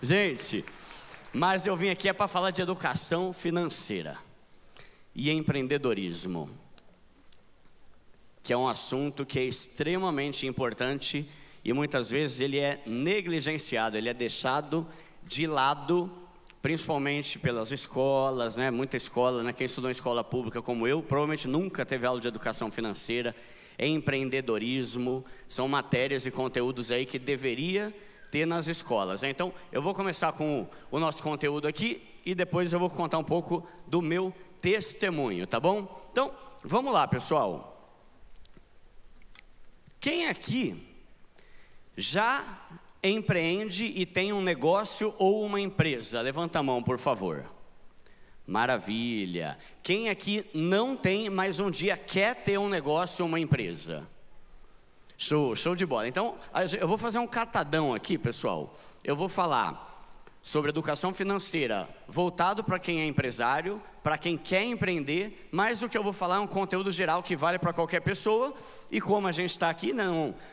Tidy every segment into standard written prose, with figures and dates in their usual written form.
Gente, mas eu vim aqui para falar de educação financeira e empreendedorismo, que é um assunto que é extremamente importante e muitas vezes ele é negligenciado, ele é deixado de lado, principalmente pelas escolas, né? Muita escola, né? Quem estudou em escola pública como eu, provavelmente nunca teve aula de educação financeira, empreendedorismo, são matérias e conteúdos aí que deveria ter nas escolas. Então, eu vou começar com o nosso conteúdo aqui e depois eu vou contar um pouco do meu testemunho, tá bom? Então, vamos lá, pessoal. Quem aqui já empreende e tem um negócio ou uma empresa? Levanta a mão, por favor. Maravilha. Quem aqui não tem, mas um dia quer ter um negócio ou uma empresa? Show de bola. Então, eu vou fazer um catadão aqui, pessoal. Eu vou falar sobre educação financeira voltado para quem é empresário, para quem quer empreender, mas o que eu vou falar é um conteúdo geral que vale para qualquer pessoa. E como a gente está aqui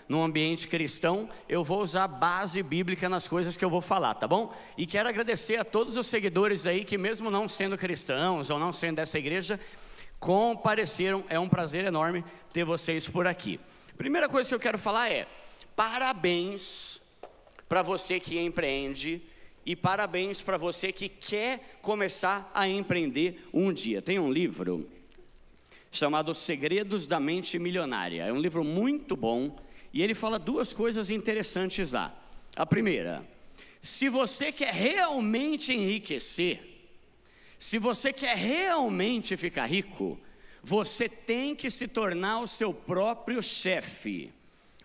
num ambiente cristão, eu vou usar base bíblica nas coisas que eu vou falar, tá bom? E quero agradecer a todos os seguidores aí que, mesmo não sendo cristãos ou não sendo dessa igreja, compareceram. É um prazer enorme ter vocês por aqui. Primeira coisa que eu quero falar é: parabéns para você que empreende e parabéns para você que quer começar a empreender um dia. Tem um livro chamado Segredos da Mente Milionária. É um livro muito bom e ele fala duas coisas interessantes lá. A primeira: se você quer realmente enriquecer, se você quer realmente ficar rico, você tem que se tornar o seu próprio chefe.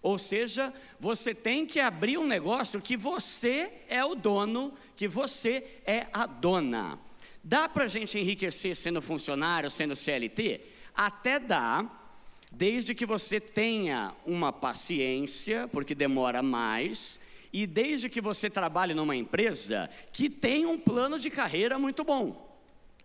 Ou seja, você tem que abrir um negócio que você é o dono, que você é a dona. Dá para a gente enriquecer sendo funcionário, sendo CLT? Até dá, desde que você tenha uma paciência, porque demora mais, e desde que você trabalhe numa empresa que tem um plano de carreira muito bom.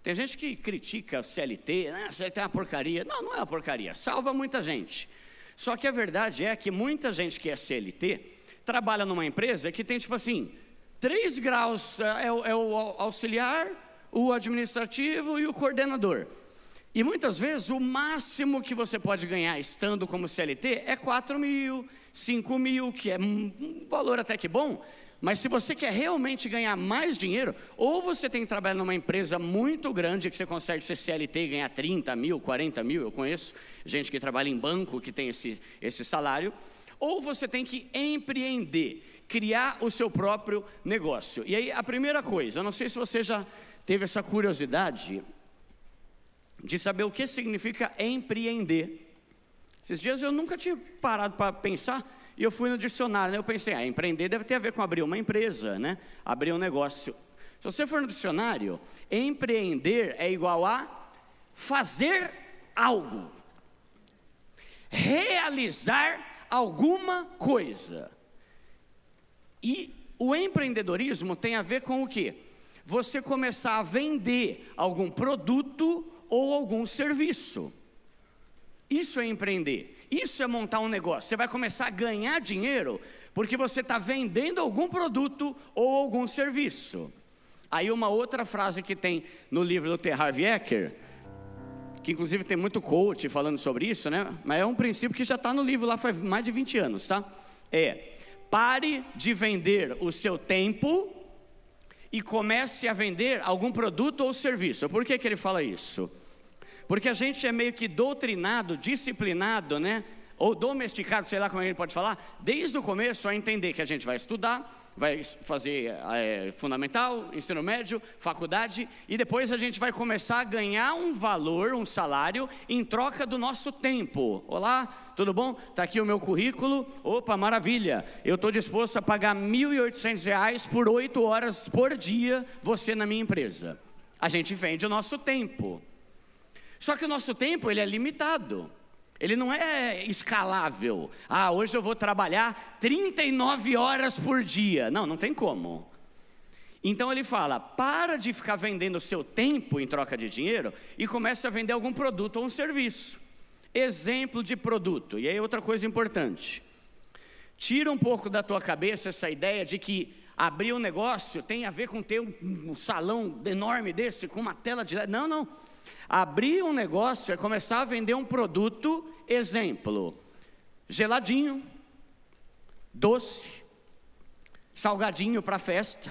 Tem gente que critica CLT, né? CLT é uma porcaria. Não, não é uma porcaria, salva muita gente. Só que a verdade é que muita gente que é CLT trabalha numa empresa que tem tipo assim, 3 graus, é o auxiliar, o administrativo e o coordenador. E muitas vezes o máximo que você pode ganhar estando como CLT é 4 mil, 5 mil, que é um valor até que bom. Mas se você quer realmente ganhar mais dinheiro, ou você tem que trabalhar numa empresa muito grande que você consegue ser CLT e ganhar 30 mil, 40 mil, eu conheço gente que trabalha em banco que tem esse salário, ou você tem que empreender, criar o seu próprio negócio. E aí a primeira coisa, eu não sei se você já teve essa curiosidade de saber o que significa empreender. Esses dias eu nunca tinha parado para pensar. E eu fui no dicionário, né? Eu pensei, empreender deve ter a ver com abrir uma empresa, né? Abrir um negócio. Se você for no dicionário, empreender é igual a fazer algo, realizar alguma coisa. E o empreendedorismo tem a ver com o quê? Você começar a vender algum produto ou algum serviço. Isso é empreender. Isso é montar um negócio. Você vai começar a ganhar dinheiro porque você está vendendo algum produto ou algum serviço. Aí uma outra frase que tem no livro do T. Harv Eker, que inclusive tem muito coach falando sobre isso, né? Mas é um princípio que já está no livro lá faz mais de 20 anos, tá? Pare de vender o seu tempo e comece a vender algum produto ou serviço. Por que ele fala isso? Porque a gente é meio que doutrinado, disciplinado, né? Ou domesticado, sei lá como a gente pode falar, desde o começo a entender que a gente vai estudar, vai fazer fundamental, ensino médio, faculdade, e depois a gente vai começar a ganhar um valor, um salário, em troca do nosso tempo. Olá, tudo bom? Está aqui o meu currículo. Opa, maravilha, eu estou disposto a pagar R$ 1.800 por 8 horas por dia, você na minha empresa. A gente vende o nosso tempo. Só que o nosso tempo, ele é limitado. Ele não é escalável. Hoje eu vou trabalhar 39 horas por dia. Não tem como. Então ele fala, para de ficar vendendo o seu tempo em troca de dinheiro e comece a vender algum produto ou um serviço. Exemplo de produto. E aí outra coisa importante. Tira um pouco da tua cabeça essa ideia de que abrir um negócio tem a ver com ter um salão enorme desse, com uma tela de LED. Não, não. Abrir um negócio é começar a vender um produto, exemplo, geladinho, doce, salgadinho para festa.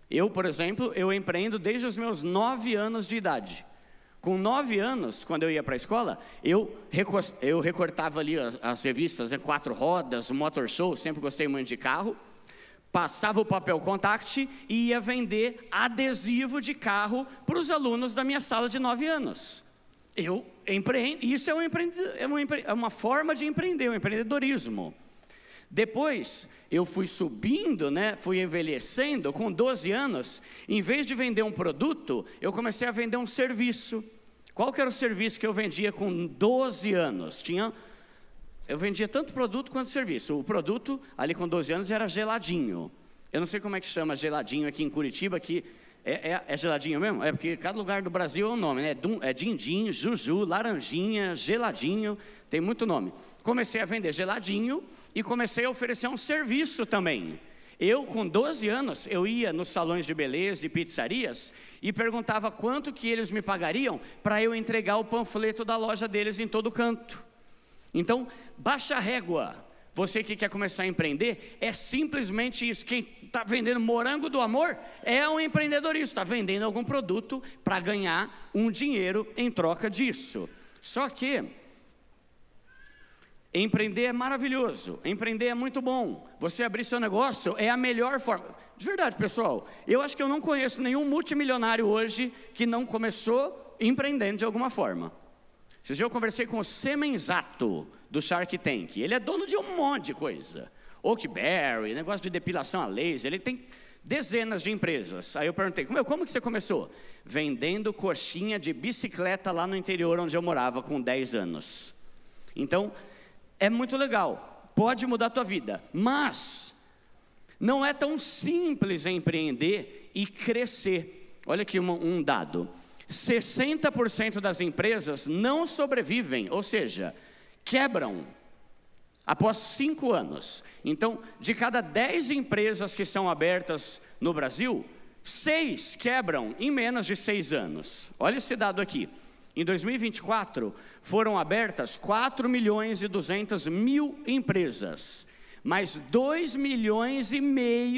Eu, por exemplo, eu empreendo desde os meus 9 anos de idade. Com 9 anos, quando eu ia para a escola, eu recortava ali as revistas, 4 rodas, Motor Show, sempre gostei muito de carro. Passava o papel contact e ia vender adesivo de carro para os alunos da minha sala de 9 anos. Eu empreendo, isso é uma forma de empreender, um empreendedorismo. Depois, eu fui subindo, fui envelhecendo, com 12 anos, em vez de vender um produto, eu comecei a vender um serviço. Qual que era o serviço que eu vendia com 12 anos? Eu vendia tanto produto quanto serviço. O produto, ali com 12 anos, era geladinho. Eu não sei como é que chama geladinho aqui em Curitiba, que é geladinho mesmo? É porque cada lugar do Brasil é um nome, né? É dindim, juju, laranjinha, geladinho, tem muito nome. Comecei a vender geladinho e comecei a oferecer um serviço também. Eu, com 12 anos, eu ia nos salões de beleza e pizzarias e perguntava quanto que eles me pagariam para eu entregar o panfleto da loja deles em todo canto. Então, baixa a régua. Você que quer começar a empreender, é simplesmente isso. Quem está vendendo morango do amor é um empreendedorista, está vendendo algum produto para ganhar um dinheiro em troca disso. Só que empreender é maravilhoso, empreender é muito bom. Você abrir seu negócio é a melhor forma. De verdade, pessoal, eu acho que eu não conheço nenhum multimilionário hoje que não começou empreendendo de alguma forma. Esses dias eu conversei com o Semenzato, do Shark Tank. Ele é dono de um monte de coisa. Oakberry, negócio de depilação a laser. Ele tem dezenas de empresas. Aí eu perguntei, como que você começou? Vendendo coxinha de bicicleta lá no interior onde eu morava com 10 anos. Então, é muito legal. Pode mudar a tua vida. Mas, não é tão simples empreender e crescer. Olha aqui um dado. 60% das empresas não sobrevivem, ou seja, quebram após 5 anos. Então, de cada 10 empresas que são abertas no Brasil, 6 quebram em menos de 6 anos. Olha esse dado aqui. Em 2024, foram abertas 4.200.000 empresas, mas 2,5 milhões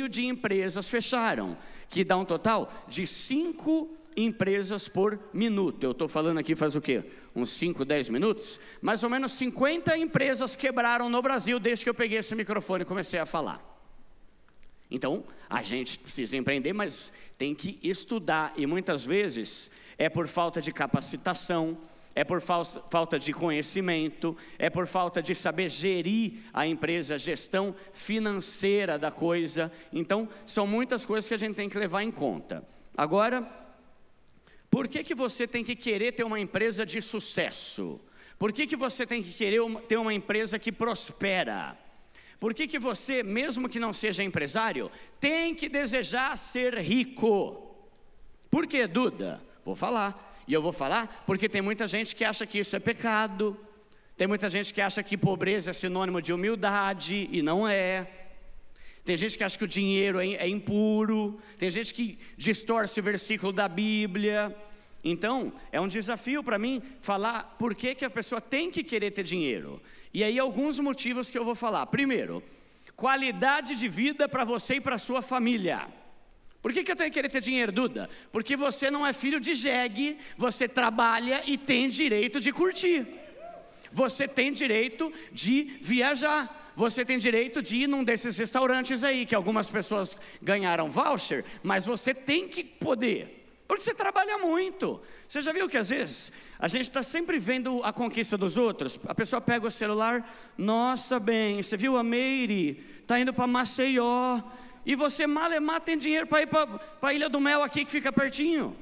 de empresas fecharam, que dá um total de 5 empresas por minuto. Eu estou falando aqui faz o quê? Uns 5, 10 minutos? Mais ou menos 50 empresas quebraram no Brasil desde que eu peguei esse microfone e comecei a falar. Então, a gente precisa empreender, mas tem que estudar. E muitas vezes é por falta de capacitação, é por falta de conhecimento, é por falta de saber gerir a empresa, gestão financeira da coisa. Então, são muitas coisas que a gente tem que levar em conta. Agora, por que você tem que querer ter uma empresa de sucesso? Por que você tem que querer ter uma empresa que prospera? Por que você, mesmo que não seja empresário, tem que desejar ser rico? Por quê, Duda? Vou falar. E eu vou falar porque tem muita gente que acha que isso é pecado. Tem muita gente que acha que pobreza é sinônimo de humildade e não é. Tem gente que acha que o dinheiro é impuro. Tem gente que distorce o versículo da Bíblia. Então, é um desafio para mim falar por que a pessoa tem que querer ter dinheiro. E aí, alguns motivos que eu vou falar. Primeiro, qualidade de vida para você e para a sua família. Por que eu tenho que querer ter dinheiro, Duda? Porque você não é filho de jegue, você trabalha e tem direito de curtir. Você tem direito de viajar. Você tem direito de ir num desses restaurantes aí, que algumas pessoas ganharam voucher, mas você tem que poder, porque você trabalha muito. Você já viu que às vezes a gente está sempre vendo a conquista dos outros? A pessoa pega o celular, nossa bem, você viu a Meire, está indo para Maceió, e você malemar tem dinheiro para ir para a Ilha do Mel aqui que fica pertinho.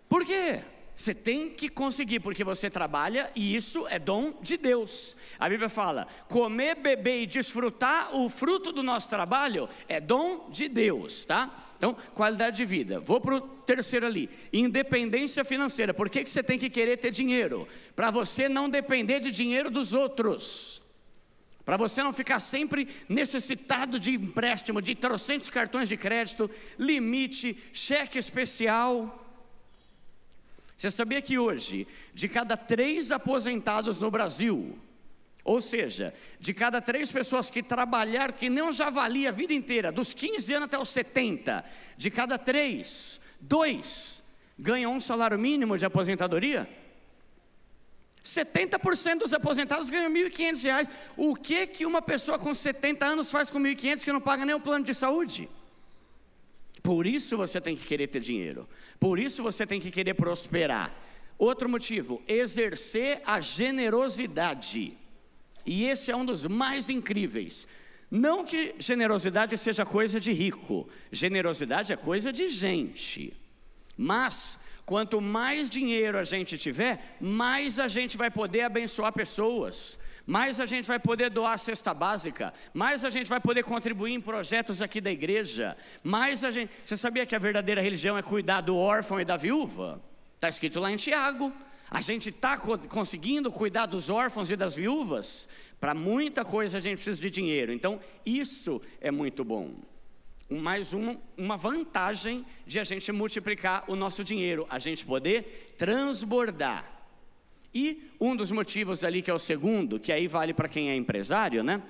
Por quê? Você tem que conseguir, porque você trabalha e isso é dom de Deus. A Bíblia fala, comer, beber e desfrutar o fruto do nosso trabalho é dom de Deus, tá? Então, qualidade de vida. Vou para o terceiro ali, independência financeira. Por que você tem que querer ter dinheiro? Para você não depender de dinheiro dos outros. Para você não ficar sempre necessitado de empréstimo, de trocentos cartões de crédito, limite, cheque especial. Você sabia que hoje, de cada 3 aposentados no Brasil, ou seja, de cada 3 pessoas que trabalharam, que não já valia a vida inteira, dos 15 anos até os 70, de cada 3, 2 ganham um salário mínimo de aposentadoria? 70% dos aposentados ganham R$ 1.500. O que uma pessoa com 70 anos faz com R$ 1.500 que não paga nem o plano de saúde? Por isso você tem que querer ter dinheiro. Por isso você tem que querer prosperar. Outro motivo, exercer a generosidade. E esse é um dos mais incríveis. Não que generosidade seja coisa de rico. Generosidade é coisa de gente. Mas quanto mais dinheiro a gente tiver, mais a gente vai poder abençoar pessoas, mais a gente vai poder doar a cesta básica, mais a gente vai poder contribuir em projetos aqui da igreja, mais a gente... Você sabia que a verdadeira religião é cuidar do órfão e da viúva? Está escrito lá em Tiago. A gente está conseguindo cuidar dos órfãos e das viúvas? Para muita coisa a gente precisa de dinheiro, então isso é muito bom. Mais uma vantagem de a gente multiplicar o nosso dinheiro, a gente poder transbordar. E um dos motivos ali, que é o segundo, que aí vale para quem é empresário, né?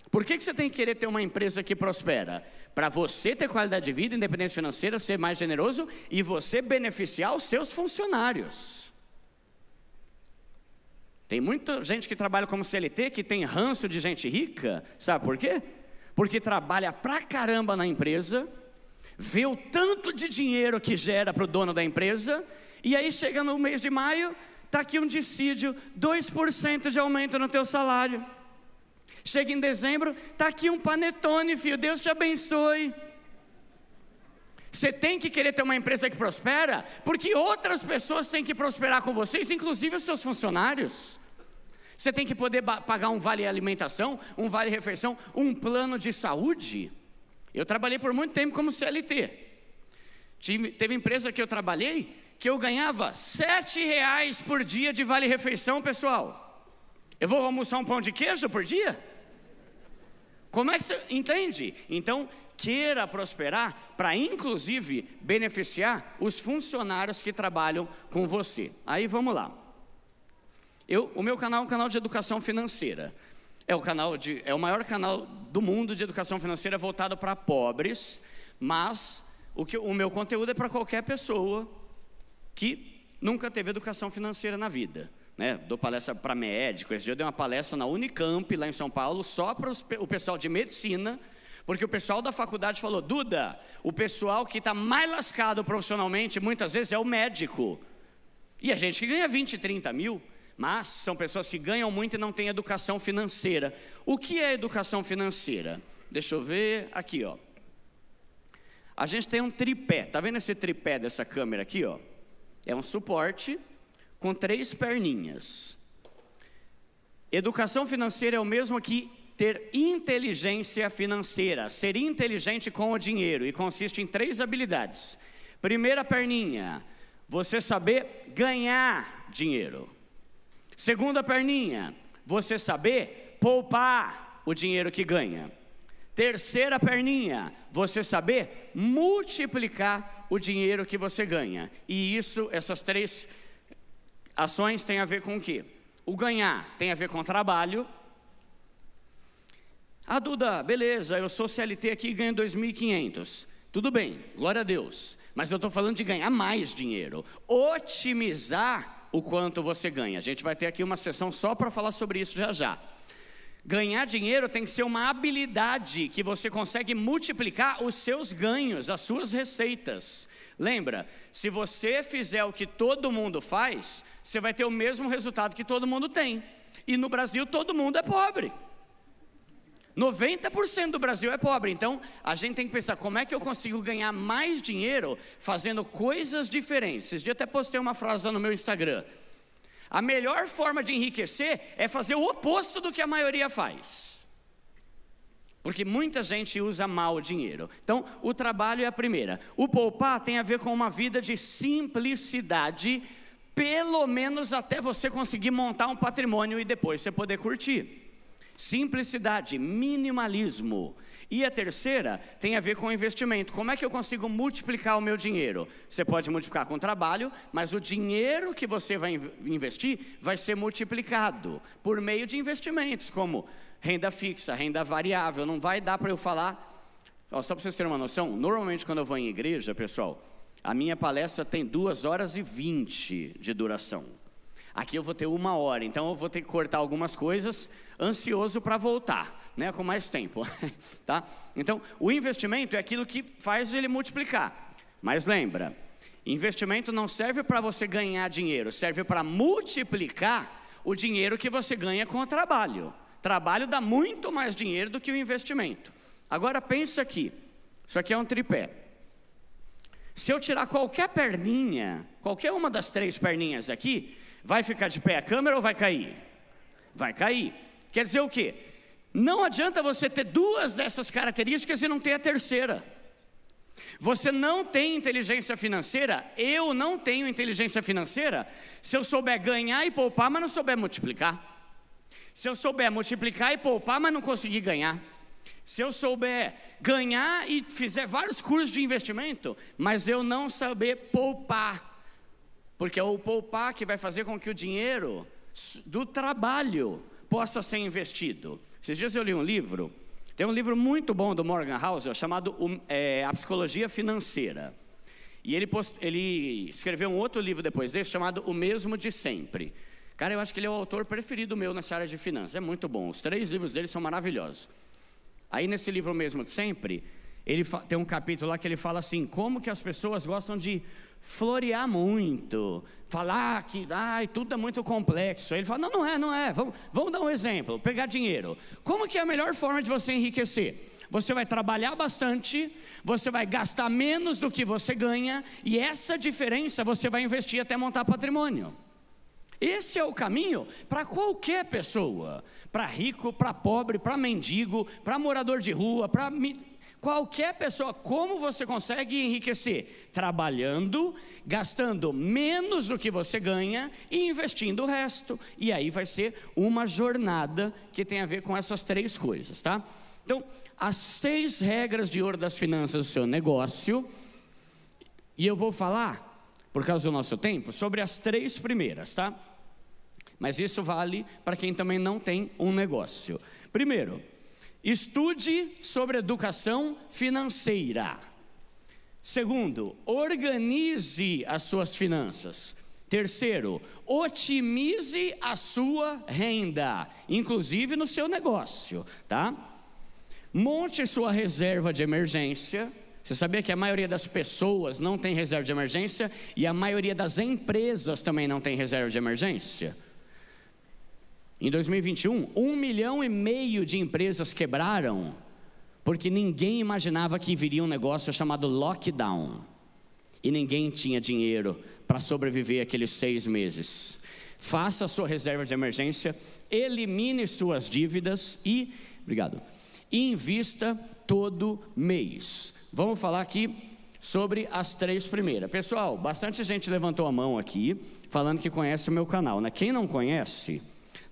Por que você tem que querer ter uma empresa que prospera? Para você ter qualidade de vida, independência financeira, ser mais generoso e você beneficiar os seus funcionários. Tem muita gente que trabalha como CLT que tem ranço de gente rica, sabe por quê? Porque trabalha pra caramba na empresa, vê o tanto de dinheiro que gera para o dono da empresa, e aí chega no mês de maio, está aqui um dissídio, 2% de aumento no teu salário. Chega em dezembro, está aqui um panetone, filho, Deus te abençoe. Você tem que querer ter uma empresa que prospera, porque outras pessoas têm que prosperar com vocês, inclusive os seus funcionários. Você tem que poder pagar um vale alimentação, um vale refeição, um plano de saúde. Eu trabalhei por muito tempo como CLT. Teve empresa que eu trabalhei que eu ganhava R$ 7 por dia de vale refeição, pessoal. Eu vou almoçar um pão de queijo por dia? Como é que você entende? Então, queira prosperar para inclusive beneficiar os funcionários que trabalham com você. Aí vamos lá. O meu canal é um canal de educação financeira. É o maior canal do mundo de educação financeira voltado para pobres, mas o meu conteúdo é para qualquer pessoa que nunca teve educação financeira na vida, né? Dou palestra para médico. Esse dia eu dei uma palestra na Unicamp, lá em São Paulo, só para o pessoal de medicina, porque o pessoal da faculdade falou: Duda, o pessoal que está mais lascado profissionalmente muitas vezes é o médico. E a gente que ganha 20, 30 mil, mas são pessoas que ganham muito e não têm educação financeira. O que é educação financeira? Deixa eu ver aqui, ó. A gente tem um tripé, tá vendo esse tripé dessa câmera aqui, ó? É um suporte com 3 perninhas. Educação financeira é o mesmo que ter inteligência financeira, ser inteligente com o dinheiro, e consiste em 3 habilidades. Primeira perninha, você saber ganhar dinheiro. Segunda perninha, você saber poupar o dinheiro que ganha. Terceira perninha, você saber multiplicar o dinheiro que você ganha. E essas 3 ações têm a ver com o quê? O ganhar tem a ver com trabalho. Ah, Duda, beleza, eu sou CLT aqui e ganho 2.500. Tudo bem, glória a Deus. Mas eu estou falando de ganhar mais dinheiro. Otimizar o quanto você ganha. A gente vai ter aqui uma sessão só para falar sobre isso já já. Ganhar dinheiro tem que ser uma habilidade que você consegue multiplicar os seus ganhos, as suas receitas. Lembra, se você fizer o que todo mundo faz, você vai ter o mesmo resultado que todo mundo tem. E no Brasil todo mundo é pobre. 90% do Brasil é pobre. Então a gente tem que pensar: como é que eu consigo ganhar mais dinheiro fazendo coisas diferentes? Esses dias até postei uma frase lá no meu Instagram: a melhor forma de enriquecer é fazer o oposto do que a maioria faz, porque muita gente usa mal o dinheiro. Então o trabalho é a primeira. O poupar tem a ver com uma vida de simplicidade, pelo menos até você conseguir montar um patrimônio e depois você poder curtir. simplicidade, minimalismo. E a terceira tem a ver com investimento. Como é que eu consigo multiplicar o meu dinheiro? Você pode multiplicar com trabalho, mas o dinheiro que você vai investir vai ser multiplicado por meio de investimentos, como renda fixa, renda variável. Não vai dar para eu falar. Só para vocês terem uma noção, normalmente quando eu vou em igreja, pessoal, a minha palestra tem 2h20 de duração. Aqui eu vou ter 1 hora, então eu vou ter que cortar algumas coisas, ansioso para voltar, né, com mais tempo, tá? Então, o investimento é aquilo que faz ele multiplicar. Mas lembra, investimento não serve para você ganhar dinheiro, serve para multiplicar o dinheiro que você ganha com o trabalho. Trabalho dá muito mais dinheiro do que o investimento. Agora pensa aqui, isso aqui é um tripé. Se eu tirar qualquer perninha, qualquer uma das 3 perninhas aqui, vai ficar de pé a câmera ou vai cair? Vai cair. Quer dizer o quê? Não adianta você ter 2 dessas características e não ter a terceira. Você não tem inteligência financeira, eu não tenho inteligência financeira, se eu souber ganhar e poupar, mas não souber multiplicar. Se eu souber multiplicar e poupar, mas não conseguir ganhar. Se eu souber ganhar e fizer vários cursos de investimento, mas eu não saber poupar. Porque é o poupar que vai fazer com que o dinheiro do trabalho possa ser investido. Esses dias eu li um livro, tem um livro muito bom do Morgan Housel, chamado A Psicologia Financeira. E ele escreveu um outro livro depois desse, chamado O Mesmo de Sempre. Cara, eu acho que ele é o autor preferido meu nessa área de finanças, é muito bom. Os 3 livros dele são maravilhosos. Aí nesse livro Mesmo de Sempre, ele tem um capítulo lá que ele fala assim, como que as pessoas gostam de florear muito, falar que tudo é muito complexo. Aí ele fala, não é, vamos dar um exemplo, pegar dinheiro. Como que é a melhor forma de você enriquecer? Você vai trabalhar bastante, você vai gastar menos do que você ganha, e essa diferença você vai investir até montar patrimônio. Esse é o caminho para qualquer pessoa, para rico, para pobre, para mendigo, para morador de rua, para qualquer pessoa. Como você consegue enriquecer? Trabalhando, gastando menos do que você ganha e investindo o resto. E aí vai ser uma jornada que tem a ver com essas 3 coisas, tá? Então, as 6 regras de ouro das finanças do seu negócio, e eu vou falar, por causa do nosso tempo, sobre as 3 primeiras, tá? Mas isso vale para quem também não tem um negócio. Primeiro, estude sobre educação financeira. Segundo, organize as suas finanças. Terceiro, otimize a sua renda, inclusive no seu negócio, tá? Monte sua reserva de emergência. Você sabia que a maioria das pessoas não tem reserva de emergência e a maioria das empresas também não tem reserva de emergência? Em 2021, 1,5 milhão de empresas quebraram, porque ninguém imaginava que viria um negócio chamado lockdown, e ninguém tinha dinheiro para sobreviver aqueles 6 meses. Faça a sua reserva de emergência, elimine suas dívidas e invista todo mês. Vamos falar aqui sobre as 3 primeiras. Pessoal, bastante gente levantou a mão aqui, falando que conhece o meu canal, né? Quem não conhece,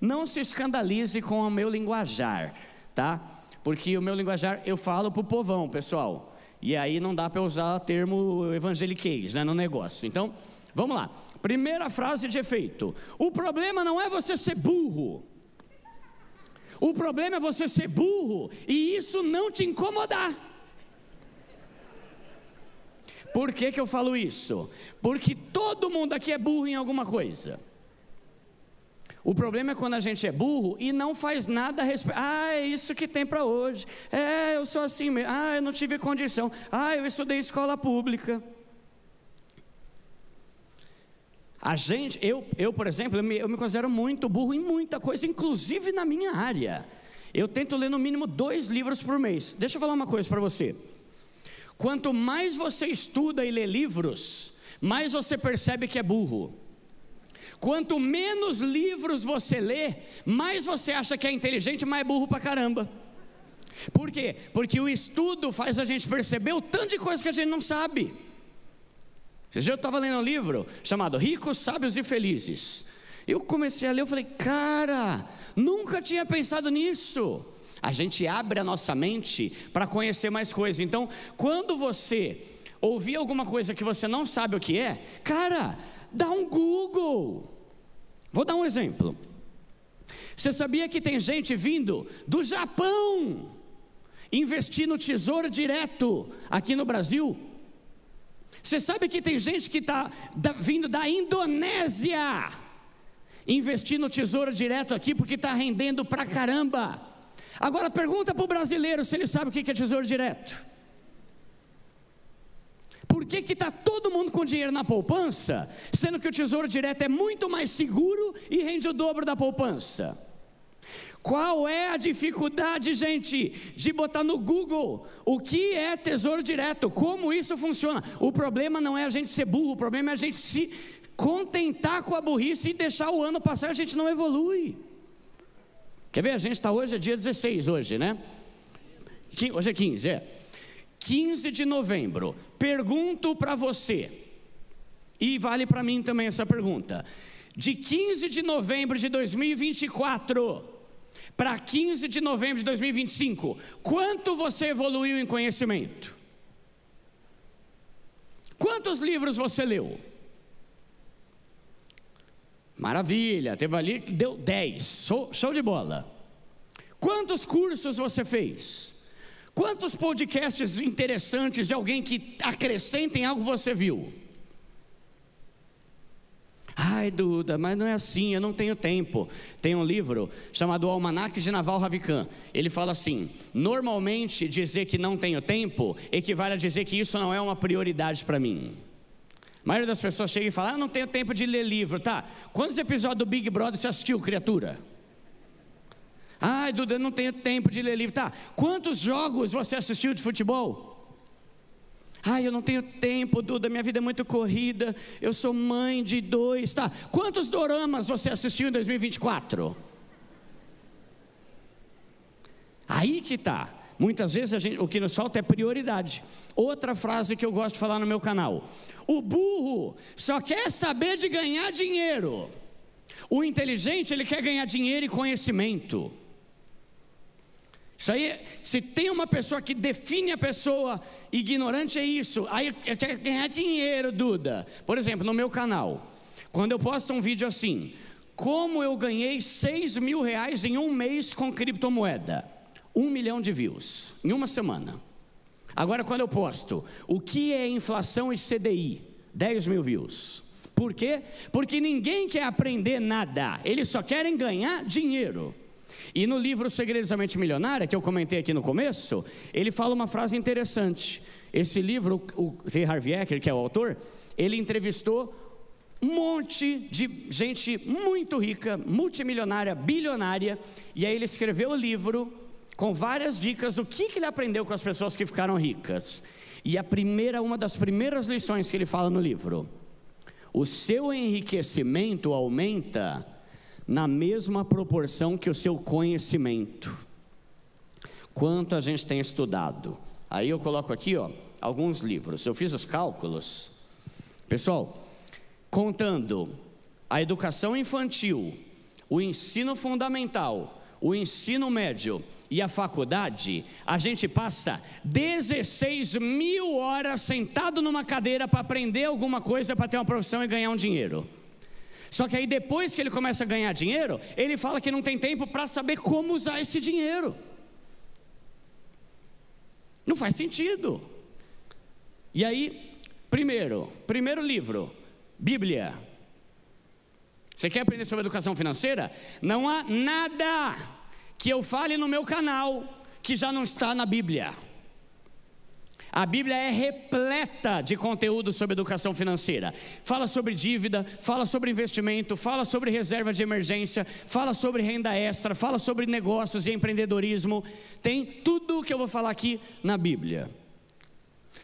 não se escandalize com o meu linguajar, tá? Porque o meu linguajar eu falo pro povão, pessoal. E aí não dá para usar o termo evangeliquez, né, no negócio. Então, vamos lá. Primeira frase de efeito. O problema não é você ser burro. O problema é você ser burro e isso não te incomodar. Por que eu falo isso? Porque todo mundo aqui é burro em alguma coisa. O problema é quando a gente é burro e não faz nada a respeito. É isso que tem para hoje. Eu sou assim mesmo. Eu não tive condição. Eu estudei em escola pública. Eu, por exemplo, eu me considero muito burro em muita coisa, inclusive na minha área. Eu tento ler no mínimo 2 livros por mês. Deixa eu falar uma coisa para você. Quanto mais você estuda e lê livros, mais você percebe que é burro. Quanto menos livros você lê, mais você acha que é inteligente, mas é burro pra caramba. Por quê? Porque o estudo faz a gente perceber o tanto de coisa que a gente não sabe. Esses dias eu estava lendo um livro chamado Ricos, Sábios e Felizes. Eu comecei a ler, eu falei, cara, nunca tinha pensado nisso. A gente abre a nossa mente para conhecer mais coisas. Então, quando você ouvir alguma coisa que você não sabe o que é, cara, dá um Google. Vou dar um exemplo. Você sabia que tem gente vindo do Japão investir no Tesouro Direto aqui no Brasil? Você sabe que tem gente que está vindo da Indonésia investir no Tesouro Direto aqui porque está rendendo pra caramba. Agora pergunta para o brasileiro se ele sabe o que é Tesouro Direto. Por que está todo mundo com dinheiro na poupança, sendo que o Tesouro Direto é muito mais seguro e rende o dobro da poupança? Qual é a dificuldade, gente, de botar no Google o que é Tesouro Direto, como isso funciona? O problema não é a gente ser burro, o problema é a gente se contentar com a burrice e deixar o ano passar, a gente não evolui. Quer ver? A gente está hoje, é dia 16 hoje, né? Hoje é 15, 15 de novembro. Pergunto para você, e vale para mim também essa pergunta: de 15 de novembro de 2024 para 15 de novembro de 2025, quanto você evoluiu em conhecimento? Quantos livros você leu? Maravilha, teve ali que deu 10, show de bola. Quantos cursos você fez? Quantos podcasts interessantes de alguém que acrescentem algo você viu? Ai, Duda, mas não é assim, eu não tenho tempo. Tem um livro chamado Almanaque de Naval Ravikant. Ele fala assim: normalmente dizer que não tenho tempo equivale a dizer que isso não é uma prioridade para mim. A maioria das pessoas chega e fala: não tenho tempo de ler livro, tá? Quantos episódios do Big Brother você assistiu, criatura? Ai, Duda, eu não tenho tempo de ler livro, tá? Quantos jogos você assistiu de futebol? Ai, eu não tenho tempo, Duda, minha vida é muito corrida, eu sou mãe de 2, tá? Quantos doramas você assistiu em 2024? Aí que tá. Muitas vezes o que nos falta é prioridade. Outra frase que eu gosto de falar no meu canal: o burro só quer saber de ganhar dinheiro. O inteligente, ele quer ganhar dinheiro e conhecimento. Isso aí, se tem uma pessoa que define a pessoa ignorante, é isso. Aí eu quero ganhar dinheiro, Duda. Por exemplo, no meu canal, quando eu posto um vídeo assim: como eu ganhei R$6.000 em um mês com criptomoeda, 1 milhão de views em uma semana. Agora, quando eu posto o que é inflação e CDI, 10 mil views. Por quê? Porque ninguém quer aprender nada, eles só querem ganhar dinheiro. E no livro Segredos da Mente Milionária, que eu comentei aqui no começo, ele fala uma frase interessante. Esse livro, o Ray Harv Eker, que é o autor, ele entrevistou um monte de gente muito rica, multimilionária, bilionária, e aí ele escreveu o livro com várias dicas do que ele aprendeu com as pessoas que ficaram ricas. E uma das primeiras lições que ele fala no livro: o seu enriquecimento aumenta na mesma proporção que o seu conhecimento. Quanto a gente tem estudado? Aí eu coloco aqui, alguns livros. Eu fiz os cálculos, pessoal, contando a educação infantil, o ensino fundamental, o ensino médio e a faculdade, a gente passa 16.000 horas sentado numa cadeira para aprender alguma coisa, para ter uma profissão e ganhar um dinheiro. Só que aí depois que ele começa a ganhar dinheiro, ele fala que não tem tempo para saber como usar esse dinheiro. Não faz sentido. E aí, primeiro livro, Bíblia. Você quer aprender sobre educação financeira? Não há nada que eu fale no meu canal que já não está na Bíblia. A Bíblia é repleta de conteúdo sobre educação financeira. Fala sobre dívida, fala sobre investimento, fala sobre reserva de emergência, fala sobre renda extra, fala sobre negócios e empreendedorismo. Tem tudo o que eu vou falar aqui na Bíblia.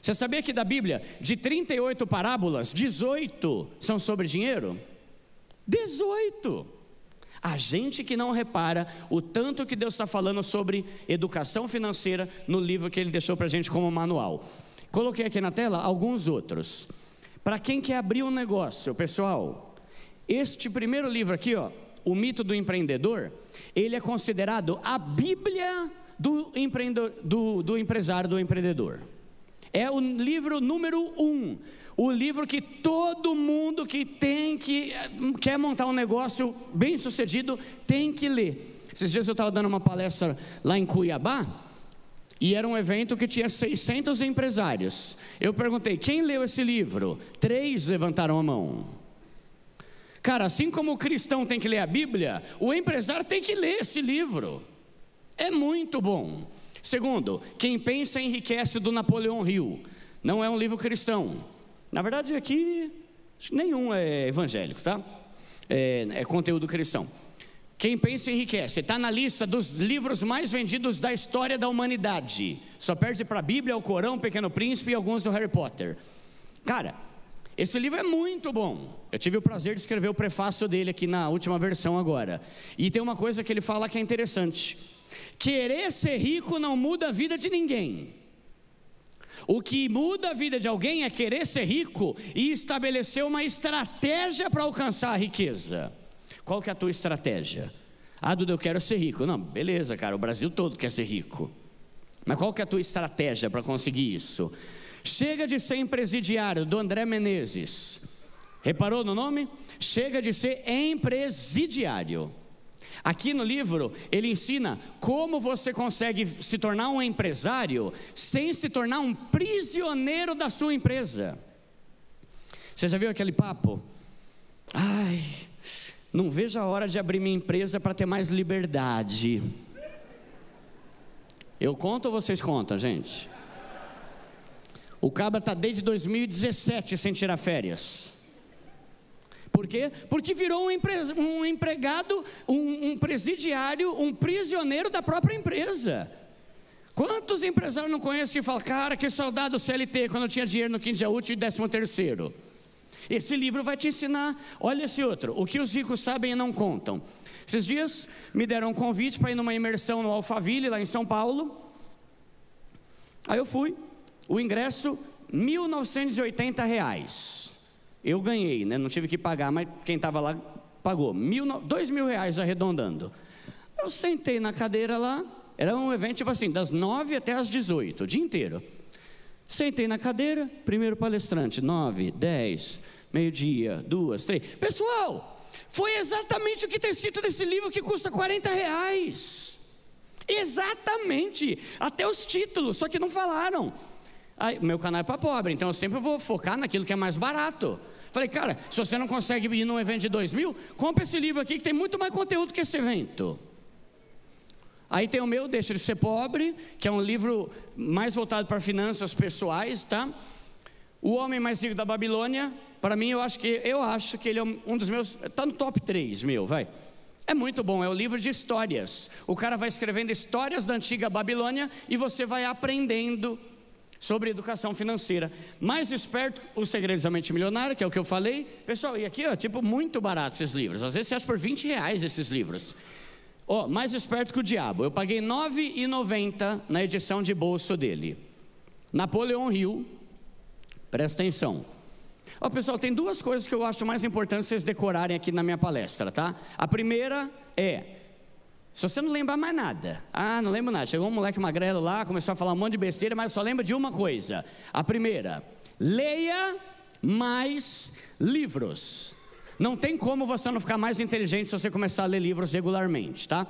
Você sabia que da Bíblia, de 38 parábolas, 18 são sobre dinheiro? 18! A gente que não repara o tanto que Deus está falando sobre educação financeira no livro que Ele deixou para a gente como manual. Coloquei aqui na tela alguns outros. Para quem quer abrir um negócio, pessoal, Este primeiro livro aqui, ó, O Mito do Empreendedor, ele é considerado a Bíblia do empresário, do empreendedor. É o livro número 1, o livro que todo mundo que quer montar um negócio bem sucedido tem que ler. Esses dias eu estava dando uma palestra lá em Cuiabá, e era um evento que tinha 600 empresários. Eu perguntei, quem leu esse livro? 3 levantaram a mão. Cara, assim como o cristão tem que ler a Bíblia, o empresário tem que ler esse livro. É muito bom. Segundo, Quem Pensa Enriquece, do Napoleão Hill. Não é um livro cristão. Na verdade aqui, nenhum é evangélico, tá? É conteúdo cristão. Quem Pensa Enriquece, está na lista dos livros mais vendidos da história da humanidade. Só perde para a Bíblia, o Corão, o Pequeno Príncipe e alguns do Harry Potter. Cara, esse livro é muito bom. Eu tive o prazer de escrever o prefácio dele aqui na última versão agora. E tem uma coisa que ele fala que é interessante. Querer ser rico não muda a vida de ninguém. O que muda a vida de alguém é querer ser rico e estabelecer uma estratégia para alcançar a riqueza. Qual que é a tua estratégia? Duda, eu quero ser rico. Não, beleza, cara, o Brasil todo quer ser rico. Mas qual que é a tua estratégia para conseguir isso? Chega de ser empresidiário, do André Menezes. Reparou no nome? Chega de ser empresidiário. Aqui no livro, ele ensina como você consegue se tornar um empresário sem se tornar um prisioneiro da sua empresa. Você já viu aquele papo? Não vejo a hora de abrir minha empresa para ter mais liberdade. Eu conto ou vocês contam, gente? O cabra está desde 2017 sem tirar férias. Por quê? Porque virou um empregado, um presidiário, um prisioneiro da própria empresa. Quantos empresários não conhecem que falam, cara, que saudade do CLT, quando eu tinha dinheiro no 15º dia útil e 13º. Esse livro vai te ensinar, olha esse outro, o que os ricos sabem e não contam. Esses dias me deram um convite para ir numa imersão no Alphaville, lá em São Paulo. Aí eu fui, o ingresso, R$1.980. Eu ganhei, né? Não tive que pagar, mas quem estava lá pagou, R$2.000 arredondando. Eu sentei na cadeira lá, era um evento tipo assim, das 9 até as 18, o dia inteiro. Sentei na cadeira, primeiro palestrante, 9, 10, meio-dia, 2, 3. Pessoal, foi exatamente o que está escrito nesse livro que custa R$40. Exatamente, até os títulos, só que não falaram. Aí, meu canal é para pobre, então eu sempre vou focar naquilo que é mais barato. Falei, cara, se você não consegue ir num evento de 2.000, compra esse livro aqui que tem muito mais conteúdo que esse evento. Aí tem o meu, Deixa de Ser Pobre, que é um livro mais voltado para finanças pessoais, tá? O Homem Mais Rico da Babilônia, para mim eu acho que ele é um dos meus, está no top 3 meu, vai. É muito bom, é o livro de histórias. O cara vai escrevendo histórias da antiga Babilônia e você vai aprendendo sobre educação financeira. Mais Esperto, Os Segredos da Mente Milionária, que é o que eu falei. Pessoal, e aqui, ó, tipo, muito barato esses livros. Às vezes você acha por R$20 esses livros. Mais Esperto que o Diabo. Eu paguei R$ 9,90 na edição de bolso dele. Napoleão Hill. Presta atenção. Pessoal, tem 2 coisas que eu acho mais importantes vocês decorarem aqui na minha palestra, tá? A primeira é, se você não lembrar mais nada, não lembro nada, chegou um moleque magrelo lá, começou a falar um monte de besteira, mas só lembra de uma coisa. A primeira, leia mais livros. Não tem como você não ficar mais inteligente se você começar a ler livros regularmente, tá?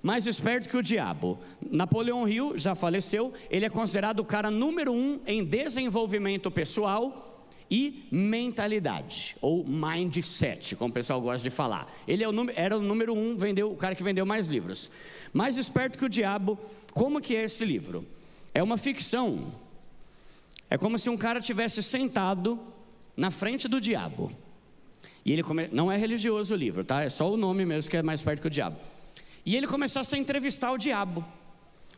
Mais Esperto que o Diabo. Napoleão Hill já faleceu, ele é considerado o cara número 1 em desenvolvimento pessoal e mentalidade, ou mindset, como o pessoal gosta de falar. Ele era o número 1, o cara que vendeu mais livros. Mais Esperto que o Diabo. Como que é esse livro? É uma ficção. É como se um cara tivesse sentado na frente do diabo. E ele não é religioso o livro, tá? É só o nome mesmo que é Mais Esperto que o Diabo. E ele começasse a entrevistar o diabo.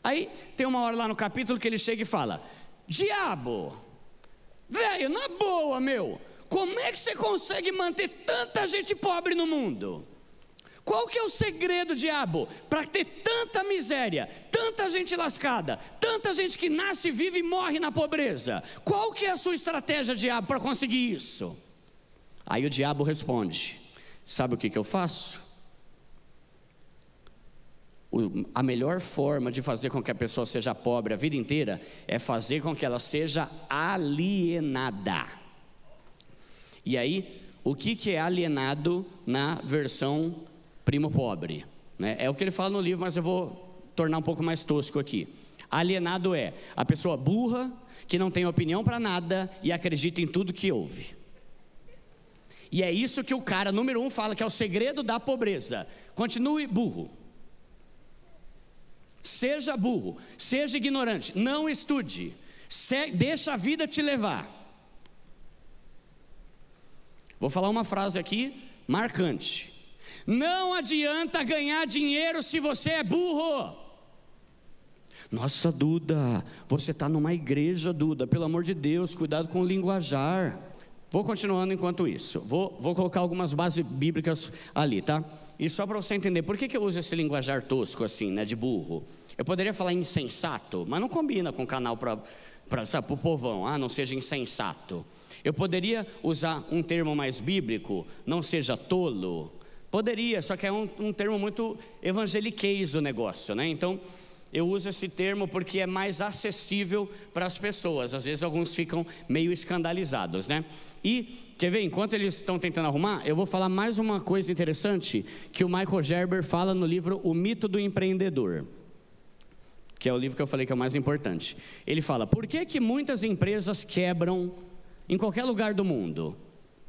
Aí tem uma hora lá no capítulo que ele chega e fala: diabo, velho, na boa, meu, como é que você consegue manter tanta gente pobre no mundo? Qual que é o segredo, diabo, para ter tanta miséria, tanta gente lascada, tanta gente que nasce, vive e morre na pobreza? Qual que é a sua estratégia, diabo, para conseguir isso? Aí o diabo responde: sabe o que eu faço? A melhor forma de fazer com que a pessoa seja pobre a vida inteira é fazer com que ela seja alienada. E aí, o que é alienado na versão primo pobre? É o que ele fala no livro, mas eu vou tornar um pouco mais tosco aqui. Alienado é a pessoa burra, que não tem opinião para nada e acredita em tudo que ouve. E é isso que o cara número 1 fala que é o segredo da pobreza. Continue burro. Seja burro, seja ignorante, não estude, deixa a vida te levar. Vou falar uma frase aqui marcante: não adianta ganhar dinheiro se você é burro. Nossa, Duda, você está numa igreja, Duda, pelo amor de Deus, cuidado com o linguajar. Vou continuando enquanto isso, vou colocar algumas bases bíblicas ali, tá? E só para você entender, por que eu uso esse linguajar tosco assim, de burro? Eu poderia falar insensato, mas não combina com o canal para o povão, não seja insensato. Eu poderia usar um termo mais bíblico, não seja tolo. Poderia, só que é um termo muito evangeliquez o negócio, Então, eu uso esse termo porque é mais acessível para as pessoas. Às vezes alguns ficam meio escandalizados, E, quer ver, enquanto eles estão tentando arrumar, eu vou falar mais uma coisa interessante que o Michael Gerber fala no livro O Mito do Empreendedor, que é o livro que eu falei que é o mais importante. Ele fala, por que muitas empresas quebram em qualquer lugar do mundo?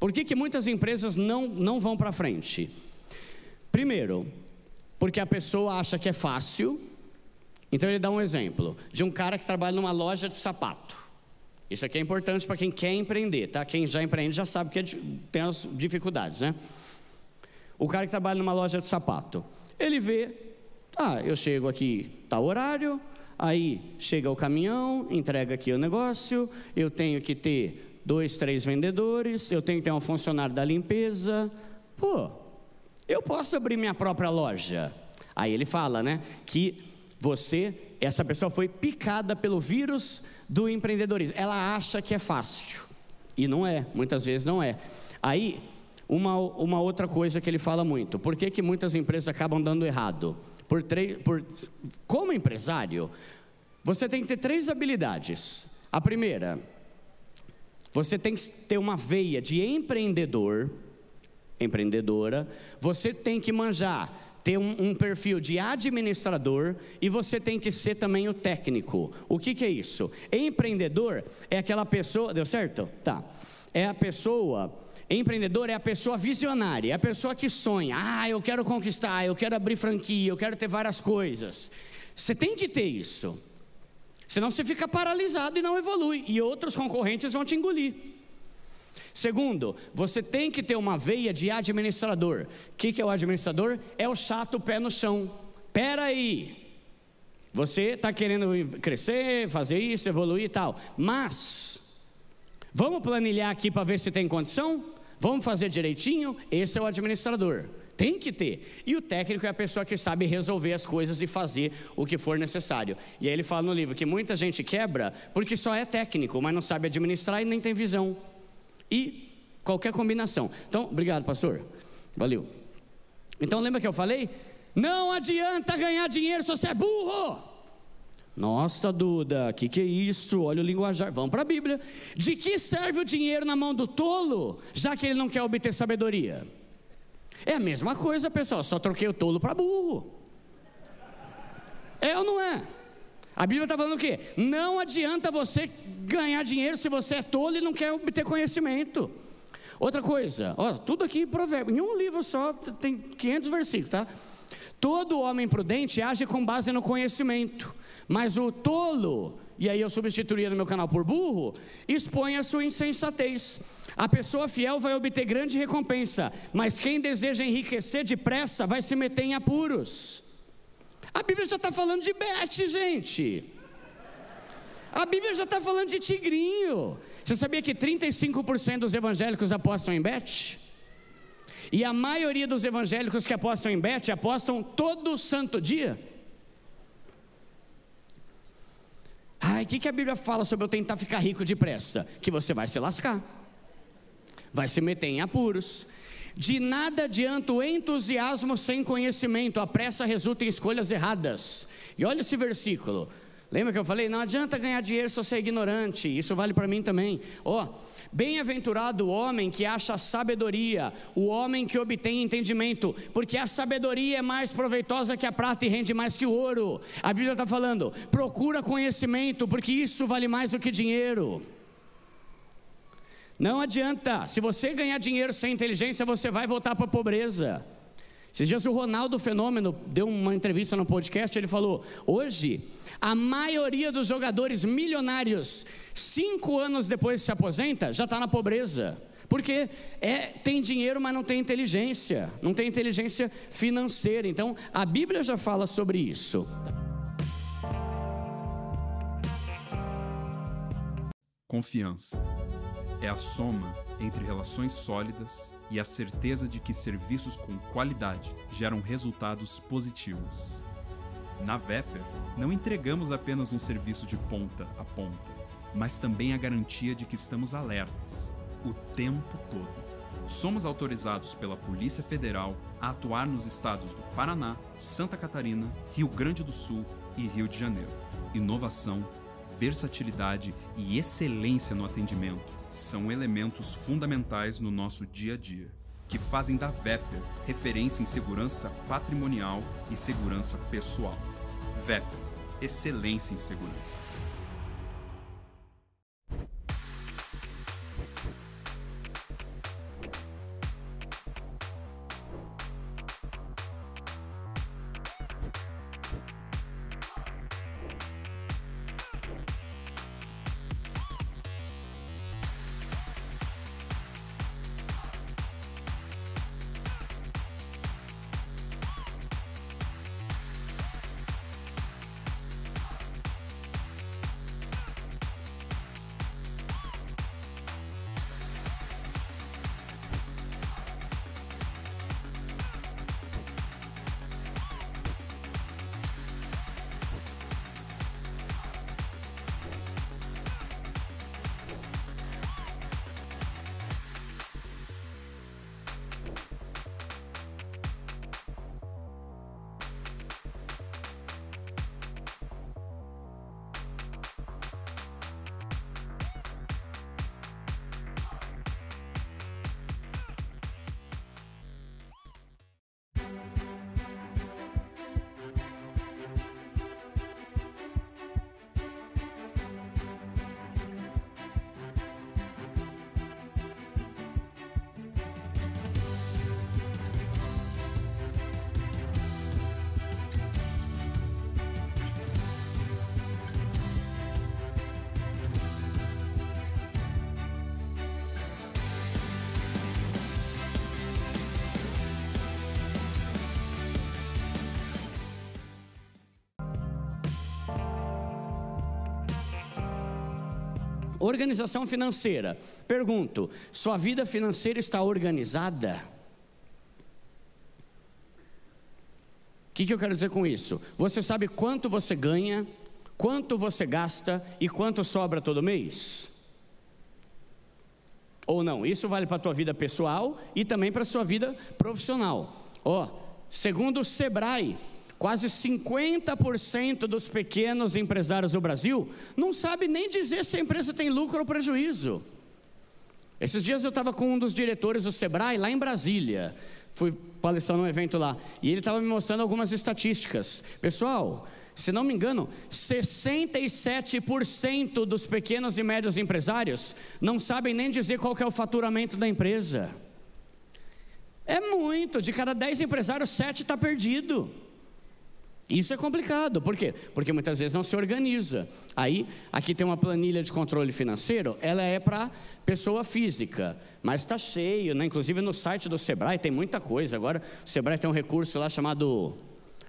Por que muitas empresas não vão para frente? Primeiro, porque a pessoa acha que é fácil. Então ele dá um exemplo de um cara que trabalha numa loja de sapato. Isso aqui é importante para quem quer empreender, tá? Quem já empreende já sabe que tem as dificuldades, O cara que trabalha numa loja de sapato, ele vê, eu chego aqui, tal horário, aí chega o caminhão, entrega aqui o negócio, eu tenho que ter 2, 3 vendedores, eu tenho que ter um funcionário da limpeza, eu posso abrir minha própria loja. Aí ele fala, que essa pessoa foi picada pelo vírus do empreendedorismo. Ela acha que é fácil, e não é, muitas vezes não é. Aí, uma outra coisa que ele fala muito, por que muitas empresas acabam dando errado? Como empresário, você tem que ter 3 habilidades. A primeira, você tem que ter uma veia de empreendedora, você tem que ter um perfil de administrador, e você tem que ser também o técnico. O que é isso? Empreendedor é aquela pessoa, deu certo? Tá. Empreendedor é a pessoa visionária, é a pessoa que sonha, eu quero conquistar, eu quero abrir franquia, eu quero ter várias coisas. Você tem que ter isso, senão você fica paralisado e não evolui, e outros concorrentes vão te engolir. Segundo, você tem que ter uma veia de administrador. O que é o administrador? É o chato pé no chão. Pera aí, você está querendo crescer, fazer isso, evoluir e tal, mas vamos planilhar aqui para ver se tem condição? Vamos fazer direitinho? Esse é o administrador, tem que ter. E o técnico é a pessoa que sabe resolver as coisas e fazer o que for necessário. E aí ele fala no livro que muita gente quebra porque só é técnico, mas não sabe administrar e nem tem visão. E qualquer combinação. Então, obrigado, pastor. Valeu. Então, lembra que eu falei? Não adianta ganhar dinheiro se você é burro. Nossa, Duda, que é isso? Olha o linguajar. Vamos para a Bíblia. De que serve o dinheiro na mão do tolo, já que ele não quer obter sabedoria? É a mesma coisa, pessoal. Só troquei o tolo para burro. É ou não é? A Bíblia está falando o quê? Não adianta você ganhar dinheiro se você é tolo e não quer obter conhecimento. Outra coisa, tudo aqui em Provérbios, em um livro só, tem 500 versículos, tá? Todo homem prudente age com base no conhecimento, mas o tolo, e aí eu substituiria no meu canal por burro, expõe a sua insensatez. A pessoa fiel vai obter grande recompensa, mas quem deseja enriquecer depressa vai se meter em apuros. A Bíblia já está falando de bet, gente. A Bíblia já está falando de tigrinho. Você sabia que 35% dos evangélicos apostam em bet? E a maioria dos evangélicos que apostam em bet, apostam todo santo dia. O que a Bíblia fala sobre eu tentar ficar rico depressa? Que você vai se lascar, vai se meter em apuros. De nada adianta o entusiasmo sem conhecimento, a pressa resulta em escolhas erradas. E olha esse versículo. Lembra que eu falei? Não adianta ganhar dinheiro se você é ignorante. Isso vale para mim também. Bem-aventurado o homem que acha sabedoria, o homem que obtém entendimento, porque a sabedoria é mais proveitosa que a prata e rende mais que o ouro. A Bíblia está falando, procura conhecimento, porque isso vale mais do que dinheiro. Não adianta, se você ganhar dinheiro sem inteligência, você vai voltar para a pobreza. Esses dias o Ronaldo Fenômeno deu uma entrevista no podcast, ele falou, hoje, a maioria dos jogadores milionários, 5 anos depois que se aposenta, já está na pobreza. Porque tem dinheiro, mas não tem inteligência financeira. Então, a Bíblia já fala sobre isso. Confiança é a soma entre relações sólidas e a certeza de que serviços com qualidade geram resultados positivos. Na Vepper, não entregamos apenas um serviço de ponta a ponta, mas também a garantia de que estamos alertas, o tempo todo. Somos autorizados pela Polícia Federal a atuar nos estados do Paraná, Santa Catarina, Rio Grande do Sul e Rio de Janeiro. Inovação, versatilidade e excelência no atendimento são elementos fundamentais no nosso dia a dia, que fazem da Vepper referência em segurança patrimonial e segurança pessoal. Vepper, excelência em segurança. Organização financeira. Pergunto, sua vida financeira está organizada? O que eu quero dizer com isso? Você sabe quanto você ganha, quanto você gasta e quanto sobra todo mês? Ou não? Isso vale para a tua vida pessoal e também para a sua vida profissional. Segundo o Sebrae, quase 50% dos pequenos empresários do Brasil não sabe nem dizer se a empresa tem lucro ou prejuízo. Esses dias eu estava com um dos diretores do Sebrae lá em Brasília, fui palestrar num evento lá, e ele estava me mostrando algumas estatísticas. Pessoal, se não me engano, 67% dos pequenos e médios empresários não sabem nem dizer qual que é o faturamento da empresa. É muito, de cada 10 empresários, 7 está perdido. Isso é complicado, por quê? Porque muitas vezes não se organiza. Aí, aqui tem uma planilha de controle financeiro, ela é para pessoa física, mas está cheio, né? Inclusive no site do Sebrae tem muita coisa. Agora o Sebrae tem um recurso lá chamado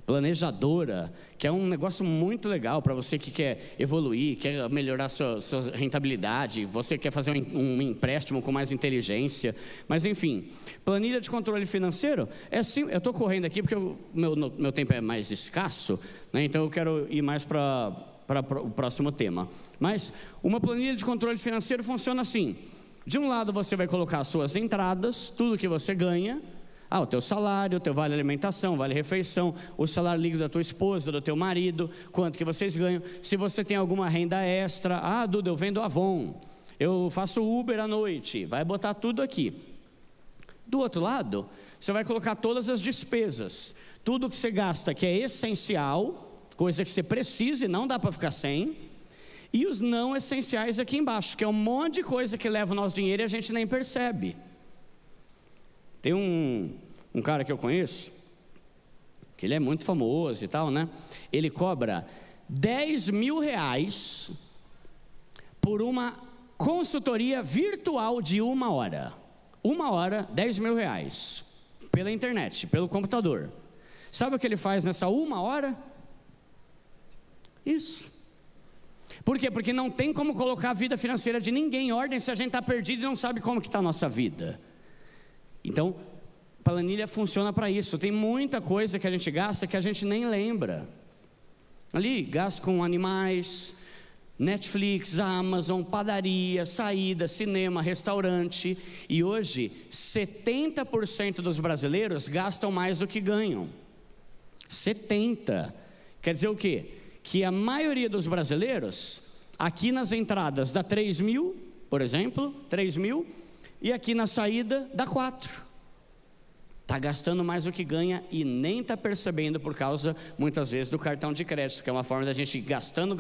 Planejadora, que é um negócio muito legal para você que quer evoluir, quer melhorar sua rentabilidade, você quer fazer um empréstimo com mais inteligência. Mas enfim, planilha de controle financeiro é assim. Eu estou correndo aqui porque o meu tempo é mais escasso, né? Então eu quero ir mais para o próximo tema. Mas uma planilha de controle financeiro funciona assim: De um lado você vai colocar as suas entradas, tudo que você ganha, o teu salário, o teu vale alimentação, vale refeição, o salário líquido da tua esposa, do teu marido, quanto que vocês ganham. Se você tem alguma renda extra, Duda, eu vendo Avon, eu faço Uber à noite, vai botar tudo aqui. Do outro lado, você vai colocar todas as despesas, tudo que você gasta que é essencial, coisa que você precisa e não dá para ficar sem, e os não essenciais aqui embaixo, que é um monte de coisa que leva o nosso dinheiro e a gente nem percebe. Tem um cara que eu conheço, que ele é muito famoso e tal, né? Ele cobra R$10.000 por uma consultoria virtual de 1 hora. 1 hora, R$10.000, pela internet, pelo computador. Sabe o que ele faz nessa 1 hora? Isso. Por quê? Porque não tem como colocar a vida financeira de ninguém em ordem se a gente está perdido e não sabe como que está a nossa vida. Então, planilha funciona para isso. Tem muita coisa que a gente gasta que a gente nem lembra. Ali, gasto com animais, Netflix, Amazon, padaria, saída, cinema, restaurante. E hoje, 70% dos brasileiros gastam mais do que ganham. 70%. Quer dizer o quê? Que a maioria dos brasileiros, aqui nas entradas dá 3.000, por exemplo, 3.000, e aqui na saída dá 4. Está gastando mais do que ganha e nem está percebendo por causa, muitas vezes, do cartão de crédito, que é uma forma da gente ir gastando,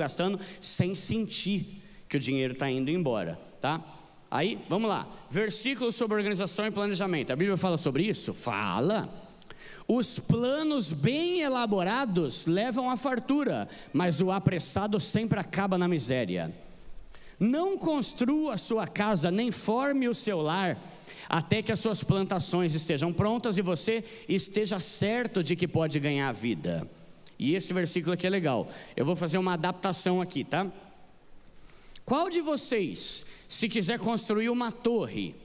sem sentir que o dinheiro está indo embora, tá? Aí, vamos lá, versículo sobre organização e planejamento. A Bíblia fala sobre isso? Fala. Os planos bem elaborados levam à fartura, mas o apressado sempre acaba na miséria. Não construa a sua casa, nem forme o seu lar, até que as suas plantações estejam prontas e você esteja certo de que pode ganhar a vida. E esse versículo aqui é legal. Eu vou fazer uma adaptação aqui, tá? Qual de vocês, se quiser construir uma torre,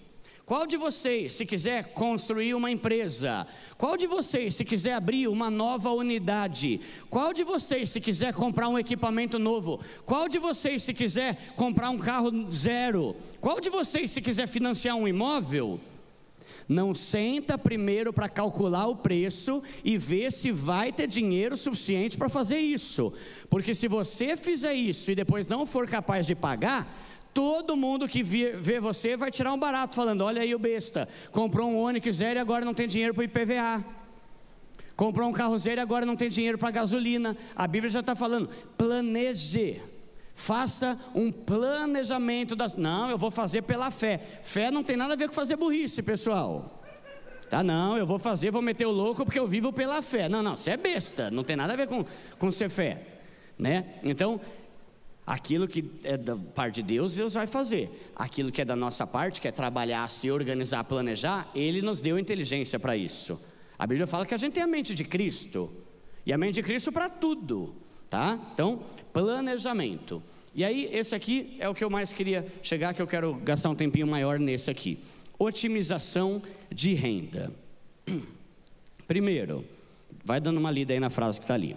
qual de vocês, se quiser construir uma empresa, qual de vocês, se quiser abrir uma nova unidade, qual de vocês, se quiser comprar um equipamento novo, qual de vocês, se quiser comprar um carro zero, qual de vocês, se quiser financiar um imóvel, não senta primeiro para calcular o preço e ver se vai ter dinheiro suficiente para fazer isso? Porque se você fizer isso e depois não for capaz de pagar, todo mundo que vê você vai tirar um barato, falando: olha aí o besta, comprou um Onix zero e agora não tem dinheiro para o IPVA, comprou um carro zero e agora não tem dinheiro para gasolina. A Bíblia já está falando, planeje, faça um planejamento não, eu vou fazer pela fé. Fé não tem nada a ver com fazer burrice, pessoal, tá? Não, eu vou fazer, vou meter o louco porque eu vivo pela fé. Não, você é besta, não tem nada a ver com ser fé, né? Então, aquilo que é da parte de Deus, Deus vai fazer. Aquilo que é da nossa parte, que é trabalhar, se organizar, planejar, Ele nos deu inteligência para isso. A Bíblia fala que a gente tem a mente de Cristo, e a mente de Cristo para tudo, tá? Então, planejamento. E aí, esse aqui é o que eu mais queria chegar, que eu quero gastar um tempinho maior nesse aqui. Otimização de renda. Primeiro, vai dando uma lida aí na frase que está ali.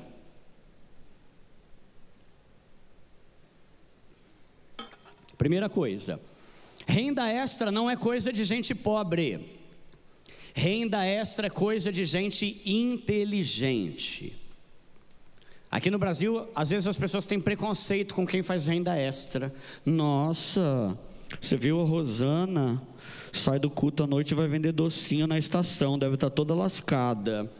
Primeira coisa, renda extra não é coisa de gente pobre. Renda extra é coisa de gente inteligente. Aqui no Brasil, às vezes as pessoas têm preconceito com quem faz renda extra. Nossa, você viu a Rosana? Sai do culto à noite e vai vender docinho na estação, deve estar toda lascada.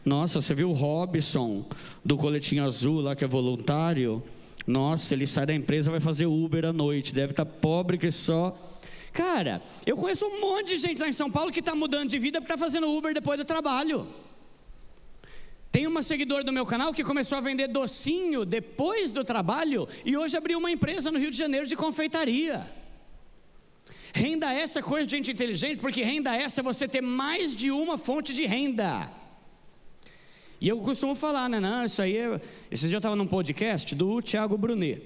Nossa, você viu o Robson, do coletinho azul lá, que é voluntário? Nossa, ele sai da empresa e vai fazer Uber à noite, deve estar pobre que só. Cara, eu conheço um monte de gente lá em São Paulo que está mudando de vida porque está fazendo Uber depois do trabalho. Tem uma seguidora do meu canal que começou a vender docinho depois do trabalho e hoje abriu uma empresa no Rio de Janeiro de confeitaria. Renda extra é coisa de gente inteligente, porque renda extra é você ter mais de uma fonte de renda. E eu costumo falar, né? Não, isso aí esse dia eu estava num podcast do Thiago Brunet.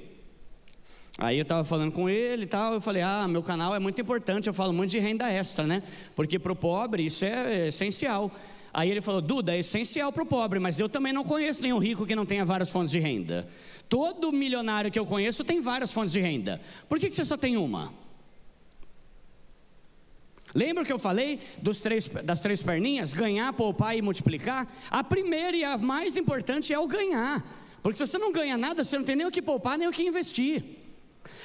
Aí eu estava falando com ele e tal, eu falei: meu canal é muito importante, eu falo muito de renda extra, né? Porque para o pobre isso é essencial. Aí ele falou: Duda, é essencial para o pobre, mas eu também não conheço nenhum rico que não tenha várias fontes de renda. Todo milionário que eu conheço tem várias fontes de renda. Por que você só tem uma? Lembra que eu falei das 3 perninhas? Ganhar, poupar e multiplicar? A primeira e a mais importante é o ganhar. Porque se você não ganha nada, você não tem nem o que poupar, nem o que investir.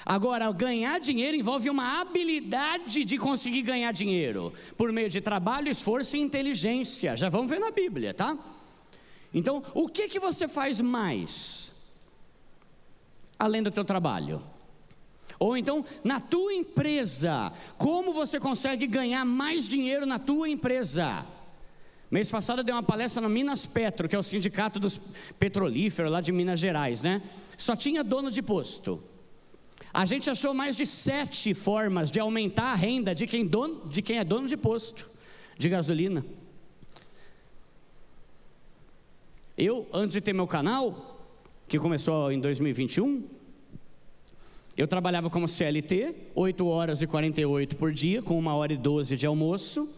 Agora, ganhar dinheiro envolve uma habilidade de conseguir ganhar dinheiro, por meio de trabalho, esforço e inteligência. Já vamos ver na Bíblia, tá? Então, o que você faz mais, além do teu trabalho? Ou então, na tua empresa, como você consegue ganhar mais dinheiro na tua empresa? Mês passado eu dei uma palestra no Minas Petro, que é o sindicato dos petrolíferos lá de Minas Gerais, né? Só tinha dono de posto. A gente achou mais de 7 formas de aumentar a renda de quem é dono de posto de gasolina. Eu, antes de ter meu canal, que começou em 2021, eu trabalhava como CLT, 8 horas e 48 por dia, com 1 hora e 12 de almoço,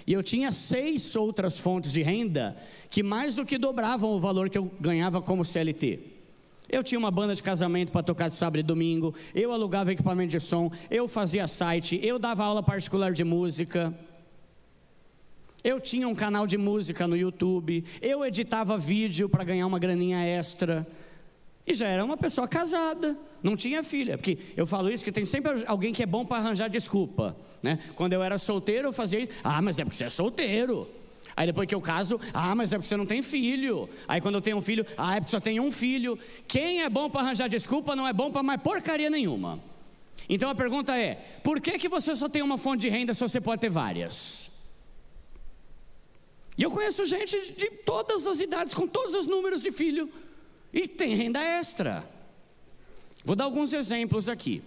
e eu tinha 6 outras fontes de renda, que mais do que dobravam o valor que eu ganhava como CLT. Eu tinha uma banda de casamento para tocar de sábado e domingo, eu alugava equipamento de som, eu fazia site, eu dava aula particular de música, eu tinha um canal de música no YouTube, eu editava vídeo para ganhar uma graninha extra, e já era uma pessoa casada, não tinha filha, porque eu falo isso que tem sempre alguém que é bom para arranjar desculpa, né? Quando eu era solteiro eu fazia isso, mas é porque você é solteiro. Aí depois que eu caso, mas é porque você não tem filho. Aí quando eu tenho um filho, é porque só tenho um filho. Quem é bom para arranjar desculpa não é bom para mais porcaria nenhuma. Então a pergunta é, por que você só tem uma fonte de renda se você pode ter várias? E eu conheço gente de todas as idades, com todos os números de filho, e tem renda extra. Vou dar alguns exemplos aqui.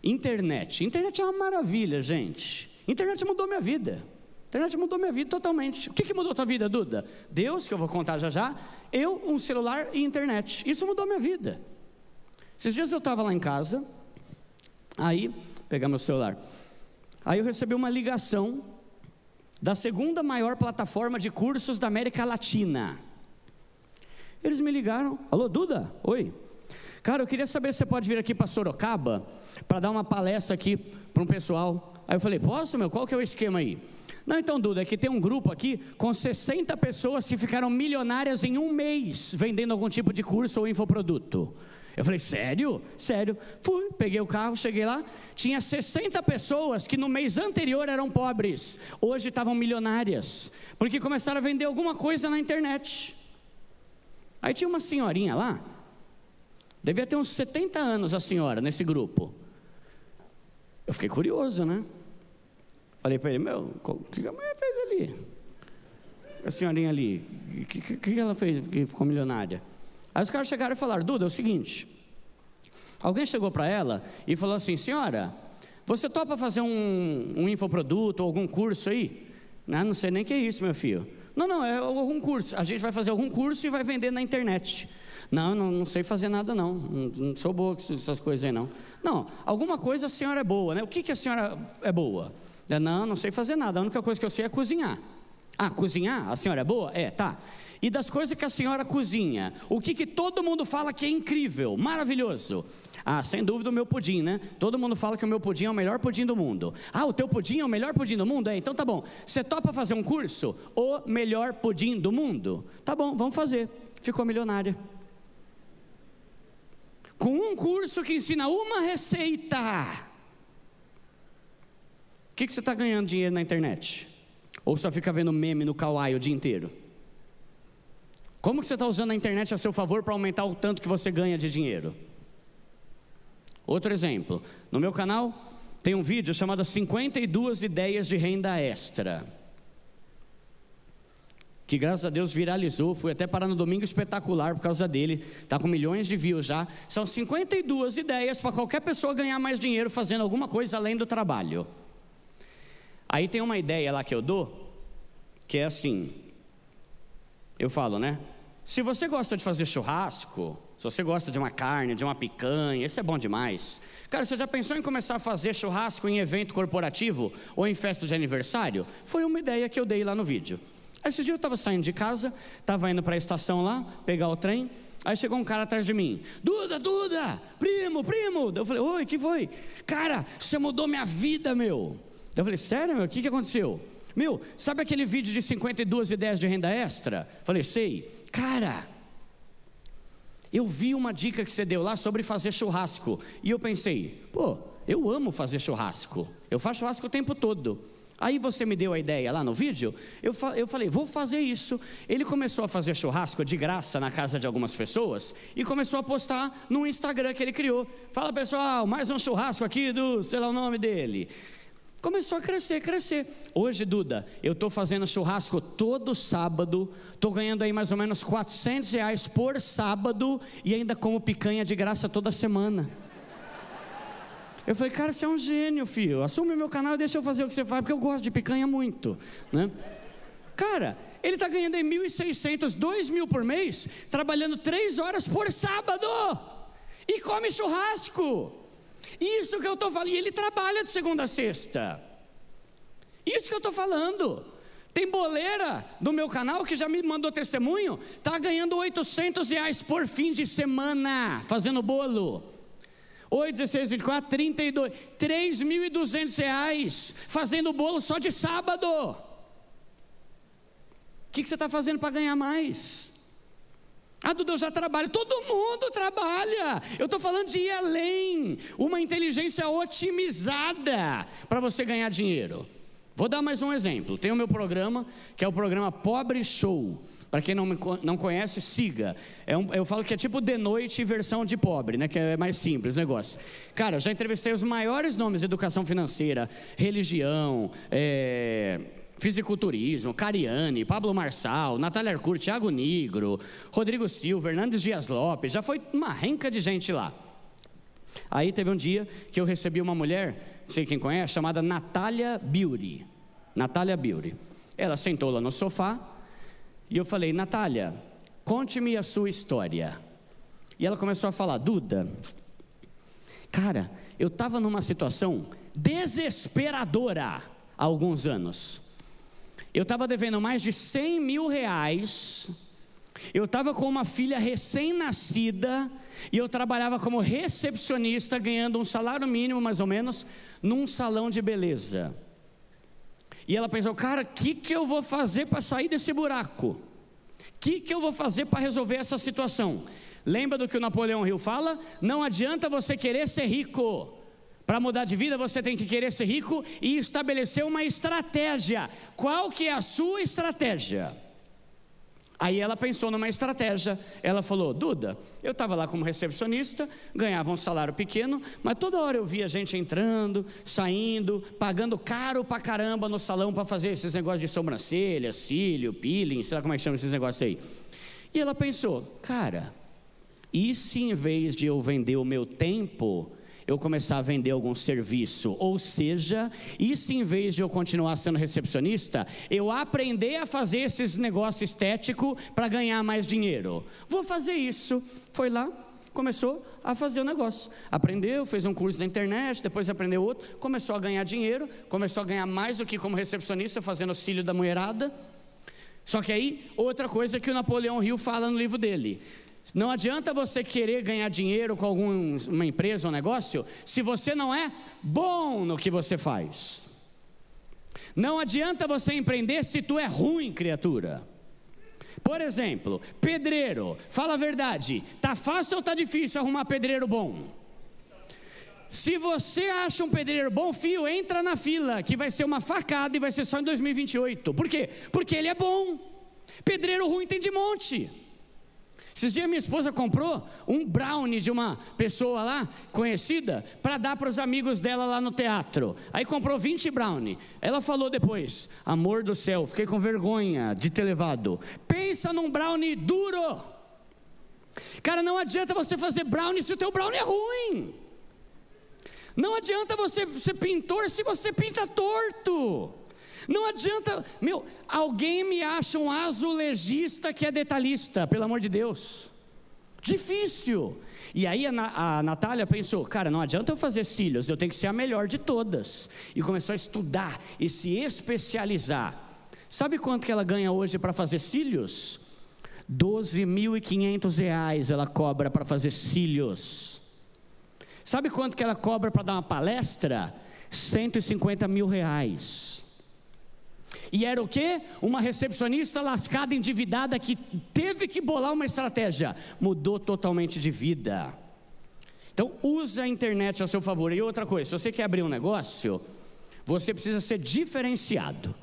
Internet é uma maravilha, gente. Internet mudou minha vida. Internet mudou minha vida totalmente. O que mudou a tua vida, Duda? Deus, que eu vou contar já. Eu, um celular e internet. Isso mudou minha vida. Esses dias eu estava lá em casa, aí, pegar meu celular, aí eu recebi uma ligação da 2ª maior plataforma de cursos da América Latina. Eles me ligaram, alô Duda, oi, cara, eu queria saber se você pode vir aqui para Sorocaba, para dar uma palestra aqui para um pessoal. Aí eu falei, posso meu, qual que é o esquema aí? Não, então Duda, é que tem um grupo aqui com 60 pessoas que ficaram milionárias em 1 mês, vendendo algum tipo de curso ou infoproduto. Eu falei, sério? Sério. Fui, peguei o carro, cheguei lá, tinha 60 pessoas que no mês anterior eram pobres, hoje estavam milionárias, porque começaram a vender alguma coisa na internet. Aí tinha uma senhorinha lá, devia ter uns 70 anos a senhora nesse grupo. Eu fiquei curioso, né? Falei para ele, o que a mulher fez ali? A senhorinha ali, o que ela fez que ficou milionária? Aí os caras chegaram e falaram, Duda, é o seguinte, alguém chegou para ela e falou assim, senhora, você topa fazer um infoproduto ou algum curso aí? Não sei nem o que é isso, meu filho. Não, é algum curso, a gente vai fazer algum curso e vai vender na internet. Não sei fazer nada não sou boa com essas coisas aí não. Não, alguma coisa a senhora é boa, né? O que a senhora é boa? Não sei fazer nada, a única coisa que eu sei é cozinhar. Cozinhar? A senhora é boa? Tá. E das coisas que a senhora cozinha, o que todo mundo fala que é incrível, maravilhoso? Sem dúvida o meu pudim, né? Todo mundo fala que o meu pudim é o melhor pudim do mundo. O teu pudim é o melhor pudim do mundo? Então tá bom. Você topa fazer um curso? O melhor pudim do mundo? Tá bom, vamos fazer. Ficou milionária. Com um curso que ensina uma receita. O que você está ganhando dinheiro na internet? Ou só fica vendo meme no Kawaii o dia inteiro? Como que você está usando a internet a seu favor para aumentar o tanto que você ganha de dinheiro? Outro exemplo, no meu canal tem um vídeo chamado 52 ideias de renda extra, que graças a Deus viralizou, fui até parar no Domingo Espetacular por causa dele, está com milhões de views já. São 52 ideias para qualquer pessoa ganhar mais dinheiro fazendo alguma coisa além do trabalho. Aí tem uma ideia lá que eu dou, que é assim, eu falo, né? Se você gosta de fazer churrasco, se você gosta de uma carne, de uma picanha, isso é bom demais. Cara, você já pensou em começar a fazer churrasco em evento corporativo ou em festa de aniversário? Foi uma ideia que eu dei lá no vídeo. Aí esse dia eu estava saindo de casa, estava indo para a estação lá, pegar o trem. Aí chegou um cara atrás de mim, Duda, primo. Eu falei, oi, que foi? Cara, você mudou minha vida, meu. Eu falei, sério, meu, o que aconteceu? Meu, sabe aquele vídeo de 52 ideias de renda extra? Falei, sei. Cara, eu vi uma dica que você deu lá sobre fazer churrasco. E eu pensei, pô, eu amo fazer churrasco. Eu faço churrasco o tempo todo. Aí você me deu a ideia lá no vídeo, eu falei, vou fazer isso. Ele começou a fazer churrasco de graça na casa de algumas pessoas e começou a postar no Instagram que ele criou. Fala, pessoal, mais um churrasco aqui do, sei lá o nome dele. Começou a crescer. Hoje, Duda, eu estou fazendo churrasco todo sábado, estou ganhando aí mais ou menos R$400 por sábado e ainda como picanha de graça toda semana. Eu falei, cara, você é um gênio, filho, assume o meu canal e deixa eu fazer o que você faz, porque eu gosto de picanha muito, né? Cara, ele está ganhando aí 1.600, 2.000 por mês, trabalhando 3 horas por sábado, e come churrasco. Isso que eu estou falando, e ele trabalha de segunda a sexta. Isso que eu estou falando. Tem boleira do meu canal que já me mandou testemunho, está ganhando R$800 por fim de semana, fazendo bolo. 8, 16, 24, 32, R$3.200 fazendo bolo só de sábado. O que você está fazendo para ganhar mais? Ah, Duda, eu já trabalho. Todo mundo trabalha. Eu estou falando de ir além. Uma inteligência otimizada para você ganhar dinheiro. Vou dar mais um exemplo. Tem o meu programa, que é o programa Pobre Show. Para quem não conhece, siga. Eu falo que é tipo de noite versão de pobre, né? Que é mais simples o negócio. Cara, eu já entrevistei os maiores nomes de educação financeira, religião, fisiculturismo, Cariani, Pablo Marçal, Natália Arcur, Thiago Nigro, Rodrigo Silva, Hernandes Dias Lopes. Já foi uma renca de gente lá. Aí teve um dia que eu recebi uma mulher, não sei quem conhece, chamada Natália Beauty. Natália Beauty. Ela sentou lá no sofá. E eu falei, Natália, conte-me a sua história. E ela começou a falar, Duda, cara, eu estava numa situação desesperadora há alguns anos. Eu estava devendo mais de R$100 mil. Eu estava com uma filha recém-nascida e eu trabalhava como recepcionista, ganhando um salário mínimo mais ou menos, num salão de beleza. E ela pensou, cara, o que eu vou fazer para sair desse buraco? O que eu vou fazer para resolver essa situação? Lembra do que o Napoleão Hill fala? Não adianta você querer ser rico. Para mudar de vida você tem que querer ser rico e estabelecer uma estratégia. Qual que é a sua estratégia? Aí ela pensou numa estratégia. Ela falou, Duda, eu estava lá como recepcionista, ganhava um salário pequeno, mas toda hora eu via gente entrando, saindo, pagando caro pra caramba no salão para fazer esses negócios de sobrancelha, cílio, peeling, sei lá como é que chama esses negócios aí. E ela pensou, cara, e se em vez de eu vender o meu tempo, eu começar a vender algum serviço? Ou seja, e se em vez de eu continuar sendo recepcionista, eu aprender a fazer esses negócios estéticos para ganhar mais dinheiro? Vou fazer isso. Foi lá, começou a fazer o negócio. Aprendeu, fez um curso na internet, depois aprendeu outro, começou a ganhar dinheiro, começou a ganhar mais do que como recepcionista, fazendo auxílio da mulherada. Só que aí, outra coisa que o Napoleão Hill fala no livro dele: não adianta você querer ganhar dinheiro com alguma empresa ou negócio se você não é bom no que você faz. Não adianta você empreender se tu é ruim, criatura. Por exemplo, pedreiro, fala a verdade, tá fácil ou tá difícil arrumar pedreiro bom? Se você acha um pedreiro bom, filho, entra na fila, que vai ser uma facada e vai ser só em 2028. Por quê? Porque ele é bom. Pedreiro ruim tem de monte. Esses dias minha esposa comprou um brownie de uma pessoa lá, conhecida, para dar para os amigos dela lá no teatro. Aí comprou 20 brownie. Ela falou depois, amor do céu, fiquei com vergonha de ter levado. Pensa num brownie duro. Cara, não adianta você fazer brownie se o teu brownie é ruim. Não adianta você ser pintor se você pinta torto. Não adianta, alguém me acha um azulejista que é detalhista, pelo amor de Deus. Difícil. E aí a Natália pensou, cara, não adianta eu fazer cílios, eu tenho que ser a melhor de todas. E começou a estudar e se especializar. Sabe quanto que ela ganha hoje para fazer cílios? R$12.500 ela cobra para fazer cílios. Sabe quanto que ela cobra para dar uma palestra? R$150 mil. E era o quê? Uma recepcionista lascada, endividada, que teve que bolar uma estratégia. Mudou totalmente de vida. Então, usa a internet a seu favor. E outra coisa, se você quer abrir um negócio, você precisa ser diferenciado.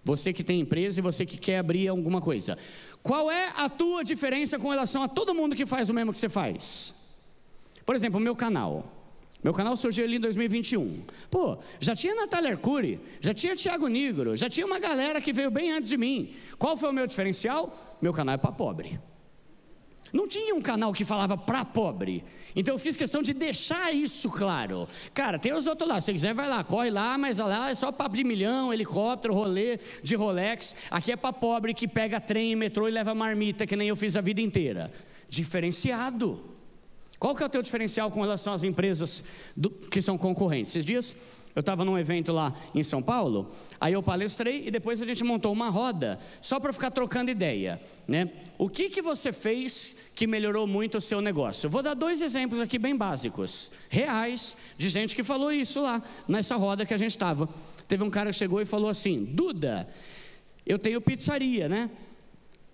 Você que tem empresa e você que quer abrir alguma coisa. Qual é a tua diferença com relação a todo mundo que faz o mesmo que você faz? Por exemplo, o meu canal. Meu canal surgiu ali em 2021. Pô, já tinha Natália Arcuri, já tinha Thiago Nigro, já tinha uma galera que veio bem antes de mim. Qual foi o meu diferencial? Meu canal é para pobre. Não tinha um canal que falava para pobre. Então eu fiz questão de deixar isso claro. Cara, tem os outros lá, se você quiser vai lá, corre lá, mas lá é só papo de milhão, helicóptero, rolê de Rolex. Aqui é para pobre que pega trem, metrô e leva marmita, que nem eu fiz a vida inteira. Diferenciado. Qual que é o teu diferencial com relação às empresas que são concorrentes? Esses dias eu estava num evento lá em São Paulo, aí eu palestrei e depois a gente montou uma roda, só para ficar trocando ideia, né? O que você fez que melhorou muito o seu negócio? Eu vou dar 2 exemplos aqui bem básicos, reais, de gente que falou isso lá, nessa roda que a gente estava. Teve um cara que chegou e falou assim: Duda, eu tenho pizzaria, né?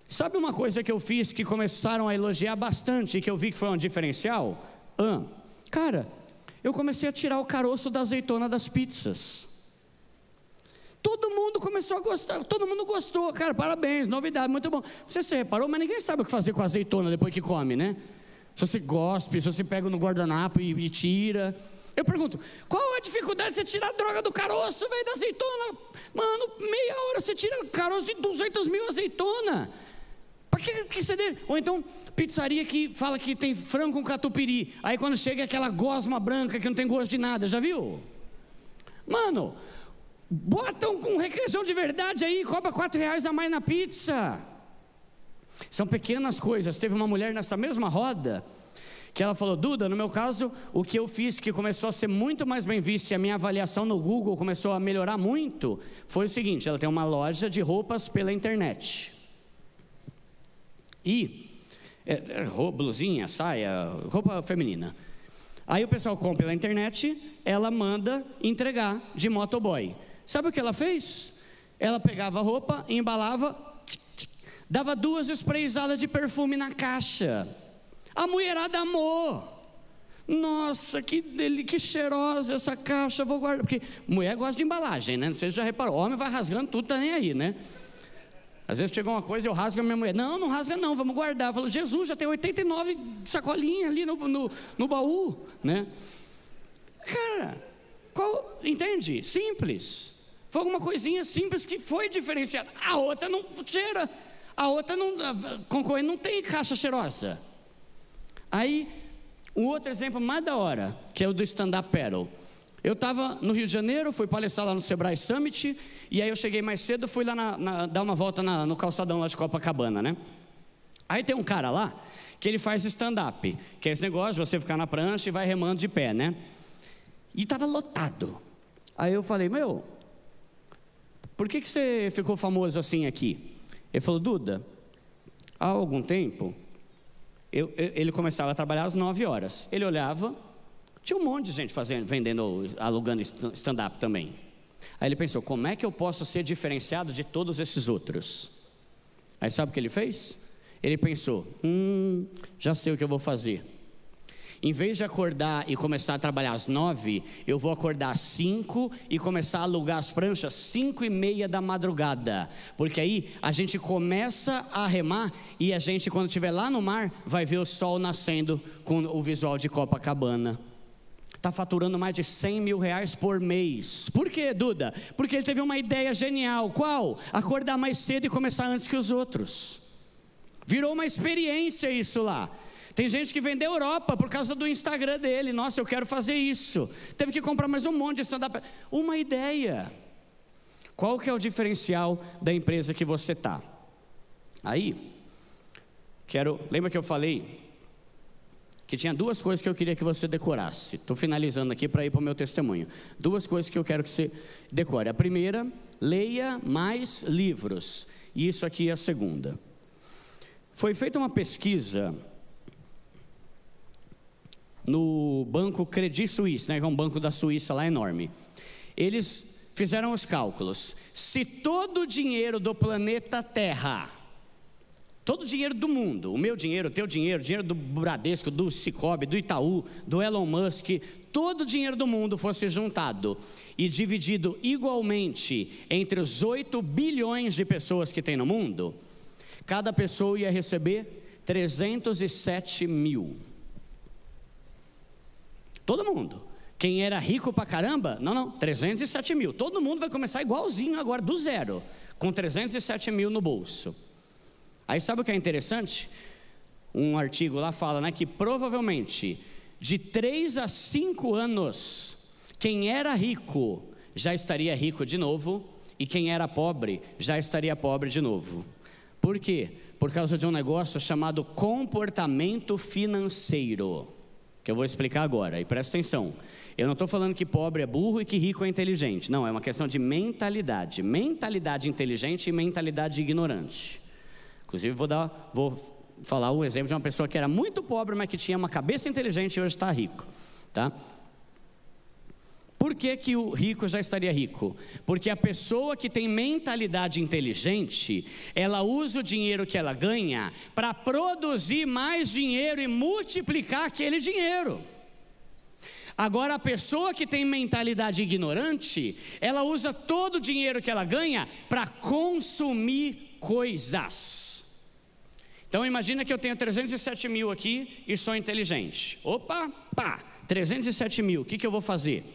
Sabe uma coisa que eu fiz que começaram a elogiar bastante e que eu vi que foi um diferencial? Cara, eu comecei a tirar o caroço da azeitona das pizzas. Todo mundo começou a gostar, todo mundo gostou. Cara, parabéns, novidade, muito bom. Você reparou, mas ninguém sabe o que fazer com a azeitona depois que come, né? Se você gospe, se você pega no guardanapo e tira. Eu pergunto, qual a dificuldade de você tirar a droga do caroço, velho, da azeitona? Mano, meia hora você tira o caroço de 200 mil azeitona. Para que você dê? Ou então, pizzaria que fala que tem frango com catupiry. Aí quando chega aquela gosma branca que não tem gosto de nada, já viu? Mano, botam com requeijão de verdade aí, cobra R$4 a mais na pizza. São pequenas coisas. Teve uma mulher nessa mesma roda que ela falou: Duda, no meu caso, o que eu fiz que começou a ser muito mais bem visto e a minha avaliação no Google começou a melhorar muito, foi o seguinte: ela tem uma loja de roupas pela internet. E blusinha, saia, roupa feminina. Aí o pessoal compra pela internet, ela manda entregar de motoboy. Sabe o que ela fez? Ela pegava a roupa, embalava, dava 2 sprayzadas de perfume na caixa. A mulherada amou. Nossa, que cheirosa essa caixa, vou guardar. Porque mulher gosta de embalagem, né? Não sei se já reparou, homem vai rasgando tudo, tá nem aí, né? Às vezes chega uma coisa, eu rasgo a minha mulher. Não rasga não, vamos guardar. Eu falo, Jesus, já tem 89 sacolinhas ali no baú, né? Cara, entende? Simples. Foi alguma coisinha simples que foi diferenciada. A outra não cheira. A concorrente não tem caixa cheirosa. Aí, um outro exemplo mais da hora, que é o do stand-up paddle. Eu estava no Rio de Janeiro, fui palestrar lá no Sebrae Summit, e aí eu cheguei mais cedo, fui lá dar uma volta no calçadão lá de Copacabana, né? Aí tem um cara lá, que ele faz stand-up, que é esse negócio de você ficar na prancha e vai remando de pé, né? E estava lotado. Aí eu falei, por que você ficou famoso assim aqui? Ele falou, Duda, há algum tempo, ele começava a trabalhar às 9 horas, ele olhava, tinha um monte de gente vendendo, alugando stand-up também. Aí ele pensou, como é que eu posso ser diferenciado de todos esses outros? Aí sabe o que ele fez? Ele pensou, já sei o que eu vou fazer. Em vez de acordar e começar a trabalhar às 9, eu vou acordar às 5 e começar a alugar as pranchas 5:30 da madrugada. Porque aí a gente começa a remar e a gente, quando estiver lá no mar, vai ver o sol nascendo com o visual de Copacabana. Está faturando mais de R$100 mil por mês. Por quê, Duda? Porque ele teve uma ideia genial. Qual? Acordar mais cedo e começar antes que os outros. Virou uma experiência isso lá. Tem gente que vem da Europa por causa do Instagram dele. Nossa, eu quero fazer isso. Teve que comprar mais um monte de stand-up. Uma ideia. Qual que é o diferencial da empresa que você está? Aí, lembra que eu falei que tinha 2 coisas que eu queria que você decorasse. Estou finalizando aqui para ir para o meu testemunho. 2 coisas que eu quero que você decore. A primeira, leia mais livros. E isso aqui é a segunda. Foi feita uma pesquisa no banco Credit Suisse, né, que é um banco da Suíça lá enorme. Eles fizeram os cálculos. Se todo o dinheiro do planeta Terra, todo o dinheiro do mundo, o meu dinheiro, o teu dinheiro, o dinheiro do Bradesco, do Sicoob, do Itaú, do Elon Musk, todo o dinheiro do mundo fosse juntado e dividido igualmente entre os 8 bilhões de pessoas que tem no mundo, cada pessoa ia receber 307 mil. Todo mundo. Quem era rico pra caramba, 307 mil. Todo mundo vai começar igualzinho agora, do zero, com 307 mil no bolso. Aí sabe o que é interessante? Um artigo lá fala, né, que provavelmente de 3 a 5 anos, quem era rico já estaria rico de novo, e quem era pobre já estaria pobre de novo. Por quê? Por causa de um negócio chamado comportamento financeiro, que eu vou explicar agora, e presta atenção. Eu não estou falando que pobre é burro e que rico é inteligente. Não, é uma questão de mentalidade. Mentalidade inteligente e mentalidade ignorante. Inclusive vou falar o exemplo de uma pessoa que era muito pobre, mas que tinha uma cabeça inteligente e hoje está rico, tá? Por que que o rico já estaria rico? Porque a pessoa que tem mentalidade inteligente, ela usa o dinheiro que ela ganha para produzir mais dinheiro e multiplicar aquele dinheiro. Agora, a pessoa que tem mentalidade ignorante, ela usa todo o dinheiro que ela ganha para consumir coisas. Então, imagina que eu tenho 307 mil aqui e sou inteligente. Opa, 307 mil, o que eu vou fazer?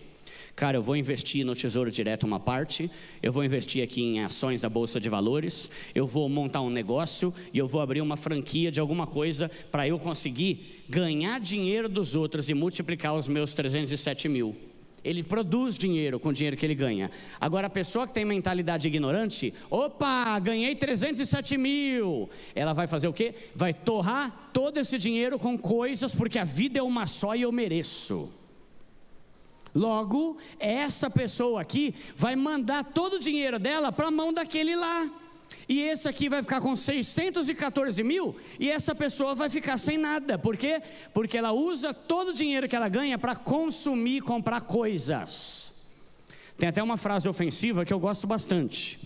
Cara, eu vou investir no Tesouro Direto uma parte, eu vou investir aqui em ações da Bolsa de Valores, eu vou montar um negócio e eu vou abrir uma franquia de alguma coisa para eu conseguir ganhar dinheiro dos outros e multiplicar os meus 307 mil. Ele produz dinheiro com o dinheiro que ele ganha. Agora, a pessoa que tem mentalidade ignorante, opa, ganhei 307 mil. Ela vai fazer o quê? Vai torrar todo esse dinheiro com coisas, porque a vida é uma só e eu mereço. Logo, essa pessoa aqui vai mandar todo o dinheiro dela para a mão daquele lá. E esse aqui vai ficar com 614 mil e essa pessoa vai ficar sem nada. Por quê? Porque ela usa todo o dinheiro que ela ganha para consumir, comprar coisas. Tem até uma frase ofensiva que eu gosto bastante.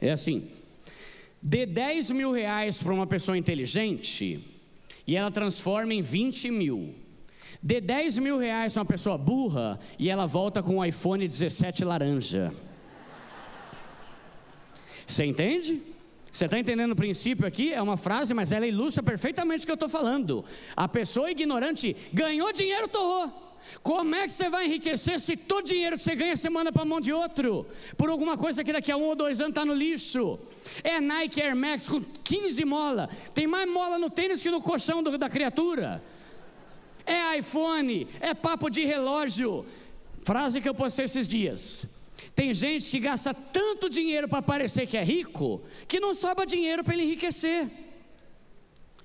É assim: dê 10 mil reais para uma pessoa inteligente e ela transforma em 20 mil. Dê 10 mil reais para uma pessoa burra e ela volta com um iPhone 17 laranja. Você entende? Você está entendendo o princípio aqui? É uma frase, mas ela ilustra perfeitamente o que eu estou falando. A pessoa ignorante ganhou dinheiro, torrou. Como é que você vai enriquecer se todo dinheiro que você ganha você manda para a mão de outro? Por alguma coisa que daqui a 1 ou 2 anos está no lixo. É Nike Air Max com 15 mola. Tem mais mola no tênis que no colchão da criatura. É iPhone, é papo de relógio. Frase que eu postei esses dias. Tem gente que gasta tanto dinheiro para parecer que é rico, que não sobra dinheiro para ele enriquecer.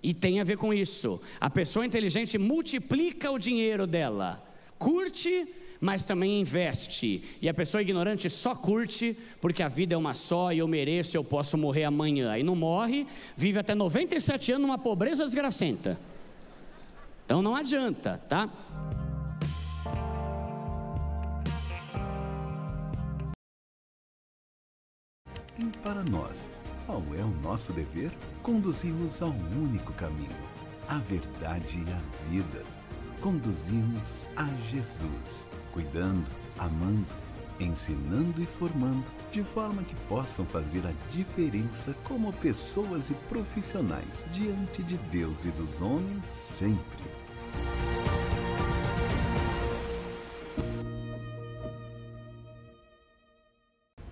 E tem a ver com isso. A pessoa inteligente multiplica o dinheiro dela. Curte, mas também investe. E a pessoa ignorante só curte, porque a vida é uma só e eu mereço, eu posso morrer amanhã. E não morre, vive até 97 anos numa pobreza desgracenta. Então não adianta, tá? E para nós, qual é o nosso dever? Conduzimos ao único caminho, a verdade e a vida. Conduzimos a Jesus, cuidando, amando, ensinando e formando, de forma que possam fazer a diferença como pessoas e profissionais diante de Deus e dos homens sempre.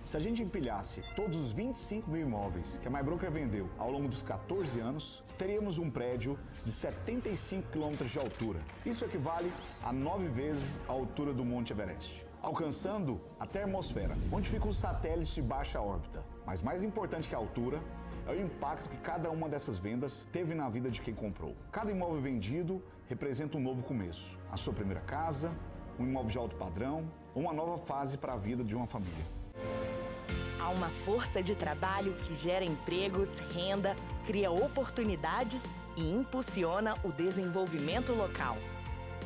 Se a gente empilhasse todos os 25 mil imóveis que a MyBroker vendeu ao longo dos 14 anos, teríamos um prédio de 75 km de altura. Isso equivale a 9 vezes a altura do Monte Everest, alcançando a termosfera, onde ficam os satélites de baixa órbita. Mas mais importante que a altura é o impacto que cada uma dessas vendas teve na vida de quem comprou. Cada imóvel vendido representa um novo começo. A sua primeira casa, um imóvel de alto padrão ou uma nova fase para a vida de uma família. Há uma força de trabalho que gera empregos, renda, cria oportunidades e impulsiona o desenvolvimento local.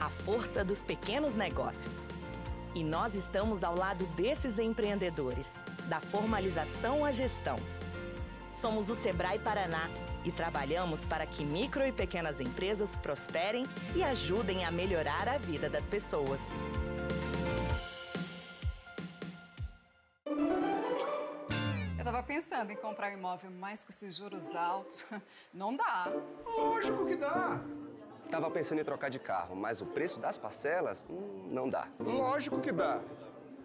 a força dos pequenos negócios. E nós estamos ao lado desses empreendedores, da formalização à gestão. Somos o Sebrae Paraná e trabalhamos para que micro e pequenas empresas prosperem e ajudem a melhorar a vida das pessoas. Eu estava pensando em comprar um imóvel, mas com esses juros altos, não dá. Lógico que dá. Tava pensando em trocar de carro, mas o preço das parcelas, não dá. Lógico que dá.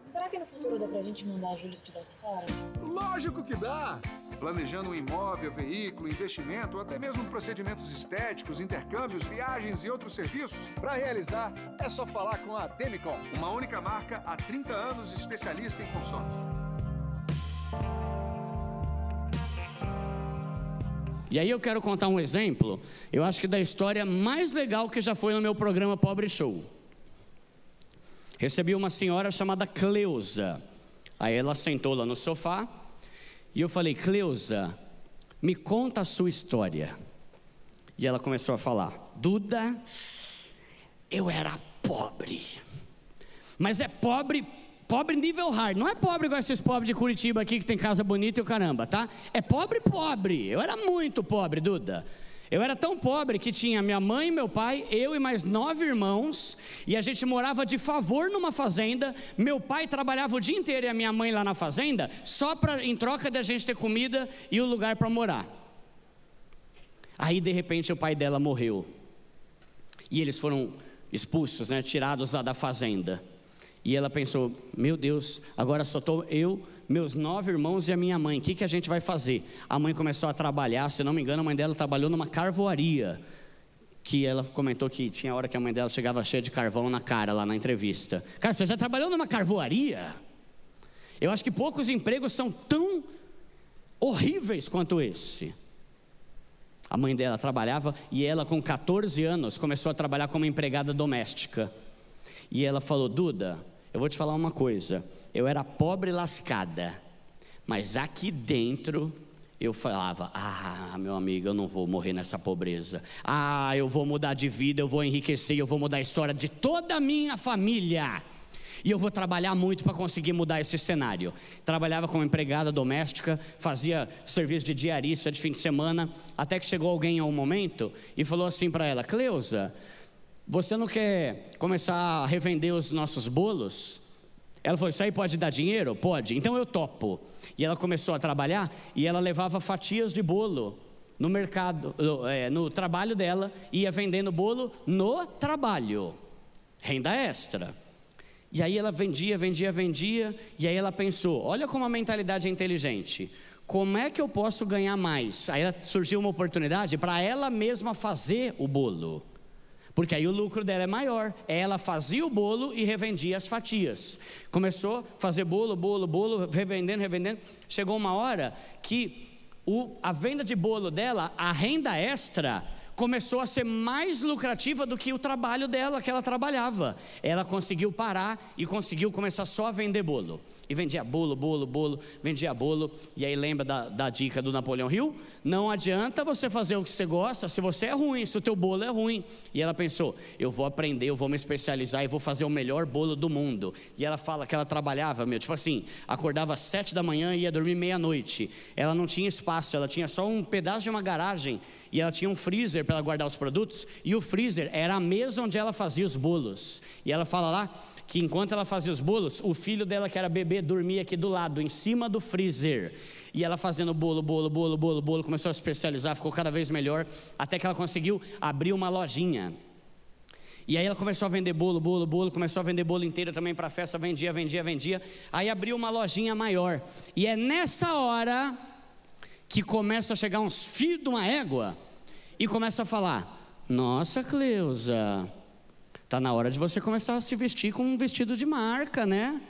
Será que no futuro dá pra gente mandar a Júlia estudar fora? Lógico que dá. Planejando um imóvel, veículo, investimento ou até mesmo procedimentos estéticos, intercâmbios, viagens e outros serviços? Para realizar, é só falar com a Demicon. Uma única marca há 30 anos, especialista em consórcio. E aí eu quero contar um exemplo, eu acho que da história mais legal que já foi no meu programa Pobre Show. Recebi uma senhora chamada Cleusa. Aí ela sentou lá no sofá e eu falei: Cleusa, me conta a sua história. E ela começou a falar: Duda, eu era pobre. Mas é pobre nível hard, não é pobre igual esses pobres de Curitiba aqui que tem casa bonita e o caramba, tá? É pobre, eu era muito pobre, Duda. Eu era tão pobre que tinha minha mãe, meu pai, eu e mais 9 irmãos, e a gente morava de favor numa fazenda. Meu pai trabalhava o dia inteiro e a minha mãe lá na fazenda, só em troca de a gente ter comida e o lugar para morar. Aí de repente o pai dela morreu, e eles foram expulsos, né, tirados lá da fazenda. E ela pensou: meu Deus, agora só estou eu, meus 9 irmãos e a minha mãe, o que a gente vai fazer? A mãe começou a trabalhar, se não me engano a mãe dela trabalhou numa carvoaria, que ela comentou que tinha hora que a mãe dela chegava cheia de carvão na cara lá na entrevista. Cara, você já trabalhou numa carvoaria? Eu acho que poucos empregos são tão horríveis quanto esse. A mãe dela trabalhava e ela com 14 anos começou a trabalhar como empregada doméstica. E ela falou: Duda, eu vou te falar uma coisa, eu era pobre lascada, mas aqui dentro eu falava: meu amigo, eu não vou morrer nessa pobreza. Eu vou mudar de vida, eu vou enriquecer, eu vou mudar a história de toda a minha família. E eu vou trabalhar muito para conseguir mudar esse cenário. Trabalhava como empregada doméstica, fazia serviço de diarista de fim de semana, até que chegou alguém a um momento e falou assim para ela: Cleusa, você não quer começar a revender os nossos bolos? Ela falou: isso aí pode dar dinheiro? Pode, então eu topo. E ela começou a trabalhar e ela levava fatias de bolo no mercado, no trabalho dela, ia vendendo bolo no trabalho, renda extra. E aí ela vendia, e aí ela pensou: olha como a mentalidade é inteligente, como é que eu posso ganhar mais? Aí surgiu uma oportunidade para ela mesma fazer o bolo, porque aí o lucro dela é maior. Ela fazia o bolo e revendia as fatias. Começou a fazer bolo, revendendo. Chegou uma hora que a venda de bolo dela, a renda extra, começou a ser mais lucrativa do que o trabalho dela, que ela trabalhava. Ela conseguiu parar e conseguiu começar só a vender bolo. E vendia bolo, vendia bolo. E aí lembra da dica do Napoleão Hill? Não adianta você fazer o que você gosta se você é ruim, se o teu bolo é ruim. E ela pensou: eu vou aprender, eu vou me especializar e vou fazer o melhor bolo do mundo. E ela fala que ela trabalhava, tipo assim, acordava às 7 da manhã e ia dormir meia-noite. Ela não tinha espaço, ela tinha só um pedaço de uma garagem. E ela tinha um freezer para ela guardar os produtos, e o freezer era a mesa onde ela fazia os bolos. E ela fala lá que enquanto ela fazia os bolos, o filho dela, que era bebê, dormia aqui do lado, em cima do freezer. E ela fazendo bolo, começou a se especializar, ficou cada vez melhor, até que ela conseguiu abrir uma lojinha. E aí ela começou a vender bolo, começou a vender bolo inteiro também para festa, vendia. Aí abriu uma lojinha maior. E é nessa hora que começa a chegar uns filhos de uma égua e começa a falar: nossa, Cleusa, tá na hora de você começar a se vestir com um vestido de marca, né?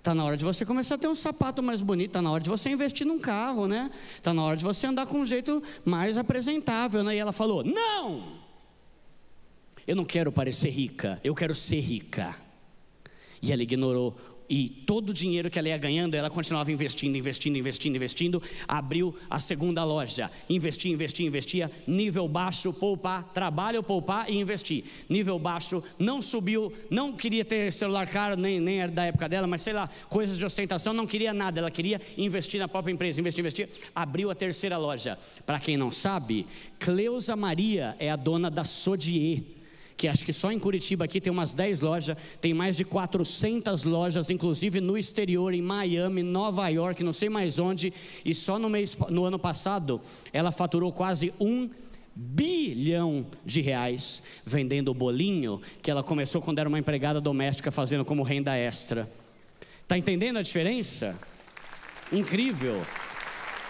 Tá na hora de você começar a ter um sapato mais bonito, tá na hora de você investir num carro, né? Tá na hora de você andar com um jeito mais apresentável, né? E ela falou: não! Eu não quero parecer rica, eu quero ser rica. E ela ignorou E todo o dinheiro que ela ia ganhando, ela continuava investindo, abriu a segunda loja, investia, nível baixo, poupar, trabalho, poupar e investir, nível baixo, não subiu, não queria ter celular caro, nem era da época dela, mas sei lá, coisas de ostentação, não queria nada, ela queria investir na própria empresa, investir, abriu a terceira loja. Para quem não sabe, Cleusa Maria é a dona da Sodier, que acho que só em Curitiba aqui tem umas 10 lojas, tem mais de 400 lojas, inclusive no exterior, em Miami, Nova York, não sei mais onde, e só no ano passado, ela faturou quase R$1 bilhão vendendo o bolinho, que ela começou quando era uma empregada doméstica, fazendo como renda extra. Está entendendo a diferença? Incrível!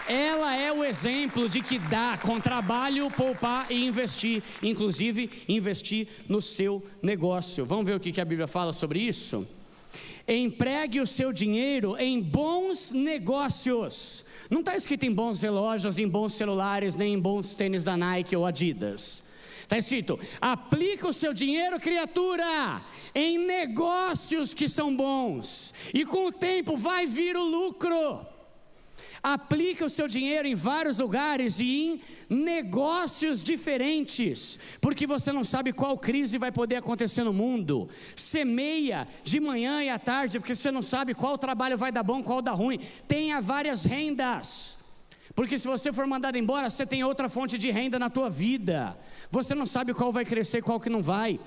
Ela é o exemplo de que dá com trabalho, poupar e investir, inclusive investir no seu negócio. Vamos ver o que a Bíblia fala sobre isso? Empregue o seu dinheiro em bons negócios. Não está escrito em bons relógios, em bons celulares, nem em bons tênis da Nike ou Adidas. Está escrito: aplica o seu dinheiro, criatura, em negócios que são bons, e com o tempo vai vir o lucro. Aplica o seu dinheiro em vários lugares e em negócios diferentes, porque você não sabe qual crise vai poder acontecer no mundo. Semeia de manhã e à tarde, porque você não sabe qual trabalho vai dar bom, qual dá ruim. Tenha várias rendas, porque se você for mandado embora, você tem outra fonte de renda na tua vida. Você não sabe qual vai crescer e qual que não vai.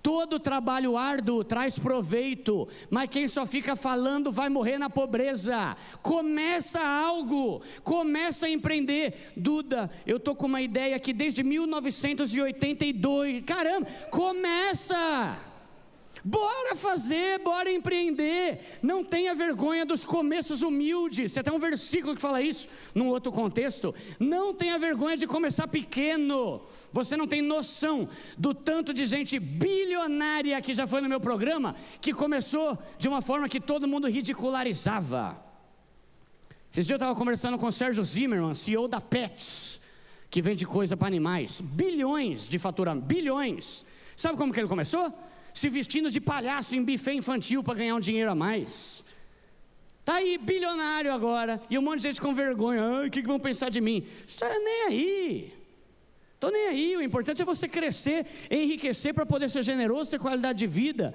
Todo trabalho árduo traz proveito, mas quem só fica falando vai morrer na pobreza. Começa algo, começa a empreender. Duda, eu estou com uma ideia aqui desde 1982, caramba, começa! Bora fazer, bora empreender. Não tenha vergonha dos começos humildes. Tem até um versículo que fala isso, num outro contexto. Não tenha vergonha de começar pequeno. Você não tem noção do tanto de gente bilionária que já foi no meu programa, que começou de uma forma que todo mundo ridicularizava. Esses dias eu estava conversando com o Sérgio Zimmermann, CEO da Pets, que vende coisa para animais. Bilhões de faturamento, bilhões. Sabe como que ele começou? Se vestindo de palhaço em buffet infantil para ganhar um dinheiro a mais. Está aí, bilionário agora, e um monte de gente com vergonha. O que vão pensar de mim? Estou nem aí. Estou nem aí, o importante é você crescer, enriquecer para poder ser generoso, ter qualidade de vida.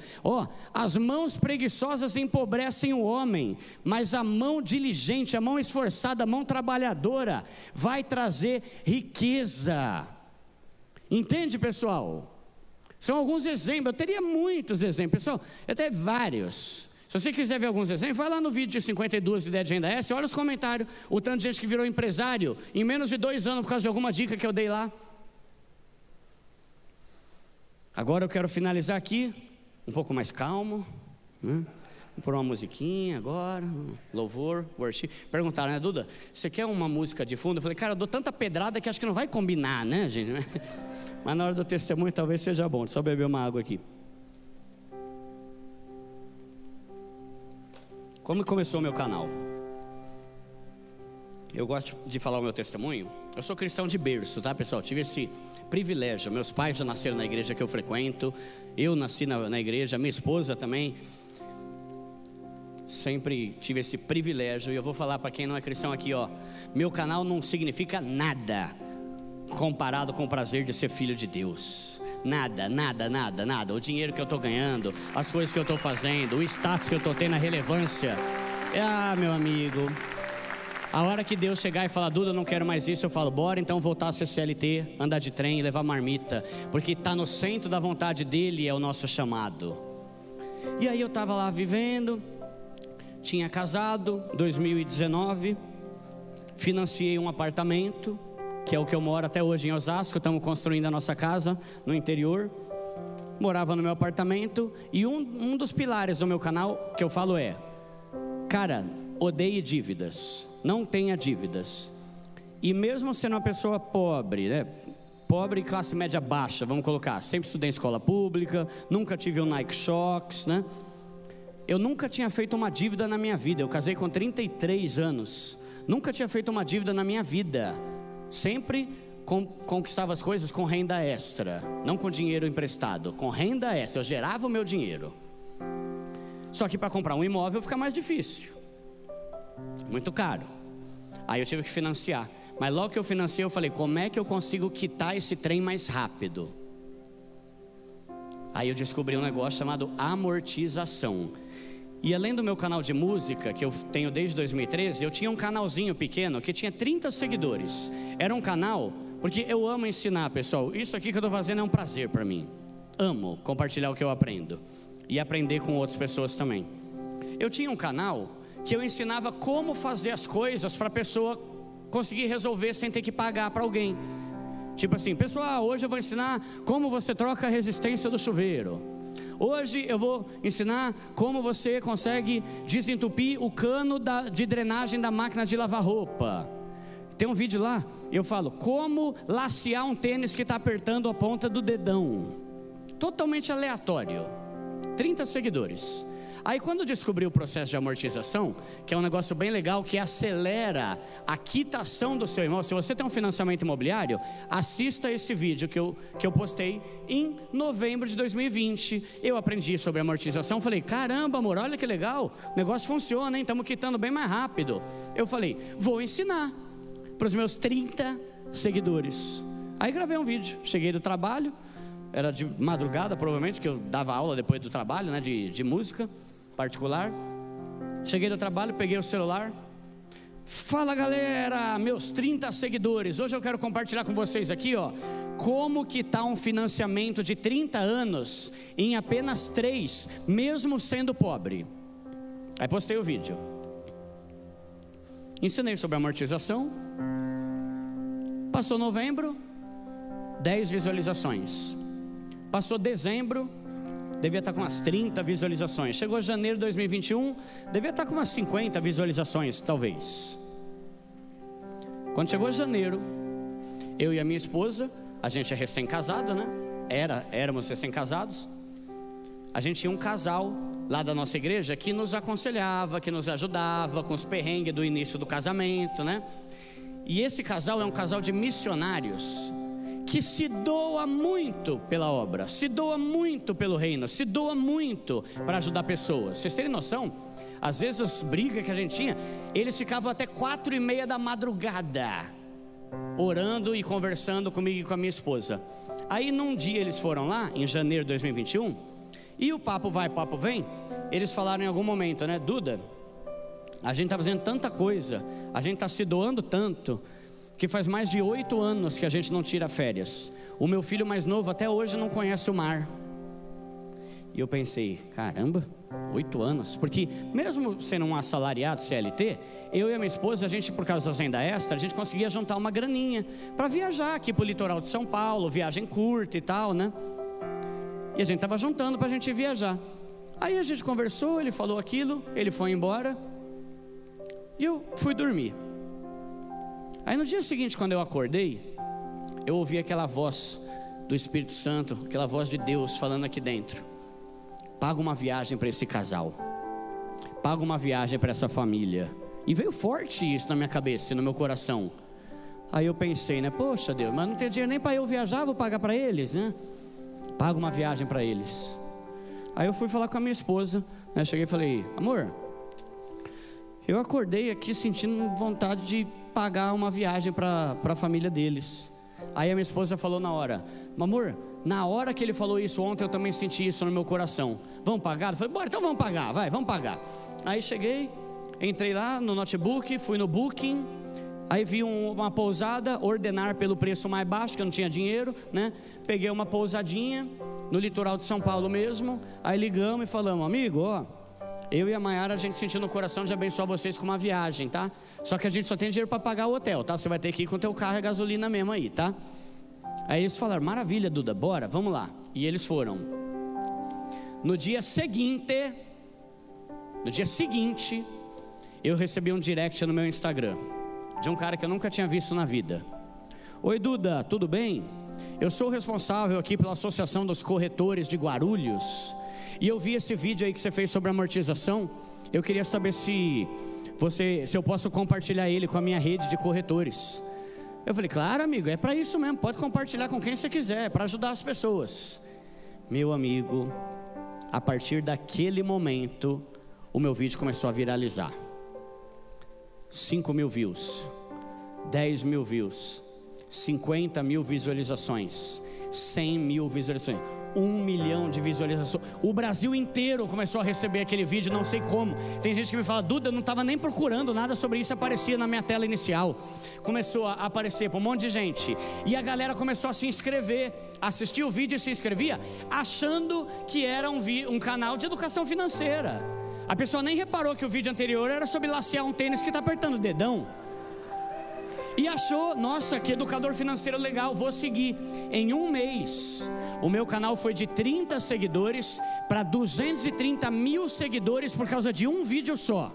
As mãos preguiçosas empobrecem o homem, mas a mão diligente, a mão esforçada, a mão trabalhadora vai trazer riqueza. Entende, pessoal? São alguns exemplos, eu teria muitos exemplos, pessoal, até vários. Se você quiser ver alguns exemplos, vai lá no vídeo de 52 ideias de renda S, olha os comentários, o tanto de gente que virou empresário em menos de 2 anos por causa de alguma dica que eu dei lá. Agora eu quero finalizar aqui, um pouco mais calmo, né? Vou pôr uma musiquinha agora, louvor, worship. Perguntaram, né, Duda, você quer uma música de fundo? Eu falei, cara, eu dou tanta pedrada que acho que não vai combinar, né, gente? Mas na hora do testemunho talvez seja bom. Só beber uma água aqui. Como começou o meu canal? Eu gosto de falar o meu testemunho. Eu sou cristão de berço, tá, pessoal? Tive esse privilégio. Meus pais já nasceram na igreja que eu frequento. Eu nasci na igreja, minha esposa também. Sempre tive esse privilégio. E eu vou falar para quem não é cristão aqui, meu canal não significa nada comparado com o prazer de ser filho de Deus. Nada. O dinheiro que eu estou ganhando, as coisas que eu estou fazendo, o status que eu estou tendo, a relevância. Meu amigo, a hora que Deus chegar e falar, Duda, eu não quero mais isso, eu falo, bora então voltar a ser CLT, andar de trem e levar marmita, porque está no centro da vontade dele, é o nosso chamado. E aí eu estava lá vivendo, tinha casado, 2019, financiei um apartamento, que é o que eu moro até hoje em Osasco. Estamos construindo a nossa casa no interior. Morava no meu apartamento. E um dos pilares do meu canal que eu falo é: cara, odeie dívidas, não tenha dívidas. E mesmo sendo uma pessoa pobre, né? Pobre, classe média baixa, vamos colocar. Sempre estudei em escola pública, nunca tive um Nike Shox, né? Eu nunca tinha feito uma dívida na minha vida. Eu casei com 33 anos. Nunca tinha feito uma dívida na minha vida. Sempre conquistava as coisas com renda extra, não com dinheiro emprestado, com renda extra. Eu gerava o meu dinheiro. Só que para comprar um imóvel fica mais difícil, muito caro. Aí eu tive que financiar. Mas logo que eu financiei, eu falei, como é que eu consigo quitar esse trem mais rápido? Aí eu descobri um negócio chamado amortização. E além do meu canal de música, que eu tenho desde 2013, eu tinha um canalzinho pequeno que tinha 30 seguidores. Era um canal, porque eu amo ensinar, pessoal. Isso aqui que eu estou fazendo é um prazer para mim. Amo compartilhar o que eu aprendo. E aprender com outras pessoas também. Eu tinha um canal que eu ensinava como fazer as coisas para a pessoa conseguir resolver sem ter que pagar para alguém. Tipo assim, pessoal, hoje eu vou ensinar como você troca a resistência do chuveiro. Hoje eu vou ensinar como você consegue desentupir o cano de drenagem da máquina de lavar roupa. Tem um vídeo lá, eu falo, como lacear um tênis que está apertando a ponta do dedão. Totalmente aleatório. 30 seguidores. Aí quando eu descobri o processo de amortização, que é um negócio bem legal, que acelera a quitação do seu imóvel. Se você tem um financiamento imobiliário, assista esse vídeo que eu postei em novembro de 2020. Eu aprendi sobre amortização, falei, caramba amor, olha que legal, o negócio funciona, hein? Estamos quitando bem mais rápido. Eu falei, vou ensinar para os meus 30 seguidores. Aí gravei um vídeo, cheguei do trabalho, era de madrugada provavelmente, que eu dava aula depois do trabalho, né, de música particular. Cheguei do trabalho, peguei o celular. Fala galera, meus 30 seguidores, hoje eu quero compartilhar com vocês aqui, ó, como quitar um financiamento de 30 anos em apenas 3, mesmo sendo pobre. Aí postei o vídeo. Ensinei sobre amortização. Passou novembro, 10 visualizações. Passou dezembro, devia estar com umas 30 visualizações. Chegou janeiro de 2021, devia estar com umas 50 visualizações, talvez. Quando chegou janeiro, eu e a minha esposa, a gente é recém-casado, né? Éramos recém-casados. A gente tinha um casal lá da nossa igreja que nos aconselhava, que nos ajudava com os perrengues do início do casamento, né? E esse casal é um casal de missionários que se doa muito pela obra, se doa muito pelo reino, se doa muito para ajudar pessoas. Vocês terem noção? Às vezes as brigas que a gente tinha, eles ficavam até 4:30 da madrugada orando e conversando comigo e com a minha esposa. Aí num dia eles foram lá, em janeiro de 2021, e o papo vai, papo vem. Eles falaram em algum momento, né, Duda, a gente está fazendo tanta coisa, a gente está se doando tanto, que faz mais de 8 anos que a gente não tira férias. O meu filho mais novo até hoje não conhece o mar. E eu pensei, caramba, 8 anos. Porque mesmo sendo um assalariado CLT, eu e a minha esposa, a gente, por causa da renda extra, a gente conseguia juntar uma graninha para viajar aqui pro litoral de São Paulo, viagem curta e tal, né? E a gente estava juntando para a gente viajar. Aí a gente conversou, ele falou aquilo, ele foi embora e eu fui dormir. Aí no dia seguinte, quando eu acordei, eu ouvi aquela voz do Espírito Santo, aquela voz de Deus falando aqui dentro: paga uma viagem para esse casal, paga uma viagem para essa família. E veio forte isso na minha cabeça e no meu coração. Aí eu pensei, né, poxa Deus, mas não tem dinheiro nem para eu viajar, vou pagar para eles, né? Paga uma viagem para eles. Aí eu fui falar com a minha esposa, né? Cheguei e falei, amor, eu acordei aqui sentindo vontade de pagar uma viagem para a família deles. Aí a minha esposa falou na hora, amor, na hora que ele falou isso ontem, eu também senti isso no meu coração. Vamos pagar? Eu falei, bora, então vamos pagar, vai, vamos pagar. Aí cheguei, entrei lá no notebook, fui no Booking. Aí vi uma pousada, ordenar pelo preço mais baixo, que eu não tinha dinheiro, né? Peguei uma pousadinha no litoral de São Paulo mesmo. Aí ligamos e falamos, amigo, ó, eu e a Mayara, a gente sentiu no coração de abençoar vocês com uma viagem, tá? Só que a gente só tem dinheiro para pagar o hotel, tá? Você vai ter que ir com o teu carro e gasolina mesmo aí, tá? Aí eles falaram, maravilha Duda, bora, vamos lá. E eles foram. No dia seguinte, eu recebi um direct no meu Instagram de um cara que eu nunca tinha visto na vida. Oi Duda, tudo bem? Eu sou o responsável aqui pela Associação dos Corretores de Guarulhos, e eu vi esse vídeo aí que você fez sobre amortização. Eu queria saber se eu posso compartilhar ele com a minha rede de corretores. Eu falei, claro amigo, é para isso mesmo, pode compartilhar com quem você quiser, é para ajudar as pessoas. Meu amigo, a partir daquele momento, o meu vídeo começou a viralizar. 5 mil views, 10 mil views, 50 mil visualizações, 100 mil visualizações, 1 milhão de visualizações. O Brasil inteiro começou a receber aquele vídeo, não sei como. Tem gente que me fala: Duda, eu não estava nem procurando nada sobre isso, aparecia na minha tela inicial. Começou a aparecer para um monte de gente. E a galera começou a se inscrever, assistia o vídeo e se inscrevia, achando que era um canal de educação financeira. A pessoa nem reparou que o vídeo anterior era sobre lacear um tênis que está apertando o dedão. E achou: nossa, que educador financeiro legal, vou seguir. Em um mês, o meu canal foi de 30 seguidores para 230 mil seguidores por causa de um vídeo só.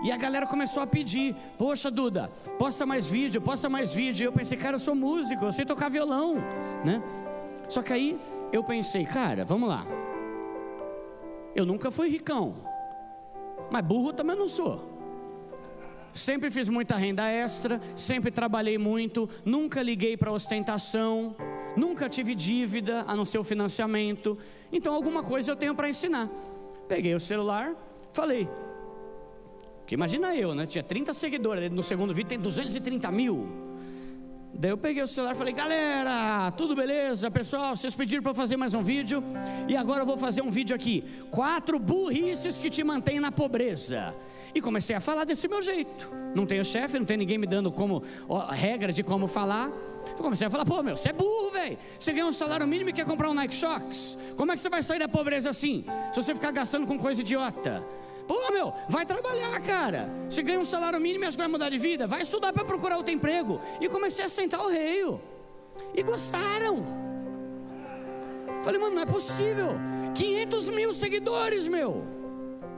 E a galera começou a pedir: poxa, Duda, posta mais vídeo, posta mais vídeo. E eu pensei: cara, eu sou músico, eu sei tocar violão, né? Só que aí eu pensei: cara, vamos lá, eu nunca fui ricão, mas burro também não sou. Sempre fiz muita renda extra, sempre trabalhei muito, nunca liguei para ostentação, nunca tive dívida, a não ser o financiamento. Então alguma coisa eu tenho para ensinar. Peguei o celular, falei, que imagina eu, né? Tinha 30 seguidores, no segundo vídeo tem 230 mil. Daí eu peguei o celular e falei: galera, tudo beleza? Pessoal, vocês pediram para eu fazer mais um vídeo, e agora eu vou fazer um vídeo aqui: 4 burrices que te mantêm na pobreza. E comecei a falar desse meu jeito. Não tenho chefe, não tem ninguém me dando a regra de como falar. Eu comecei a falar: pô, meu, você é burro, velho. Você ganha um salário mínimo e quer comprar um Nike Shox. Como é que você vai sair da pobreza assim, se você ficar gastando com coisa idiota? Pô, meu, vai trabalhar, cara. Você ganha um salário mínimo e acha que vai mudar de vida. Vai estudar para procurar outro emprego. E comecei a sentar o reio. E gostaram. Falei: mano, não é possível. 500 mil seguidores, meu.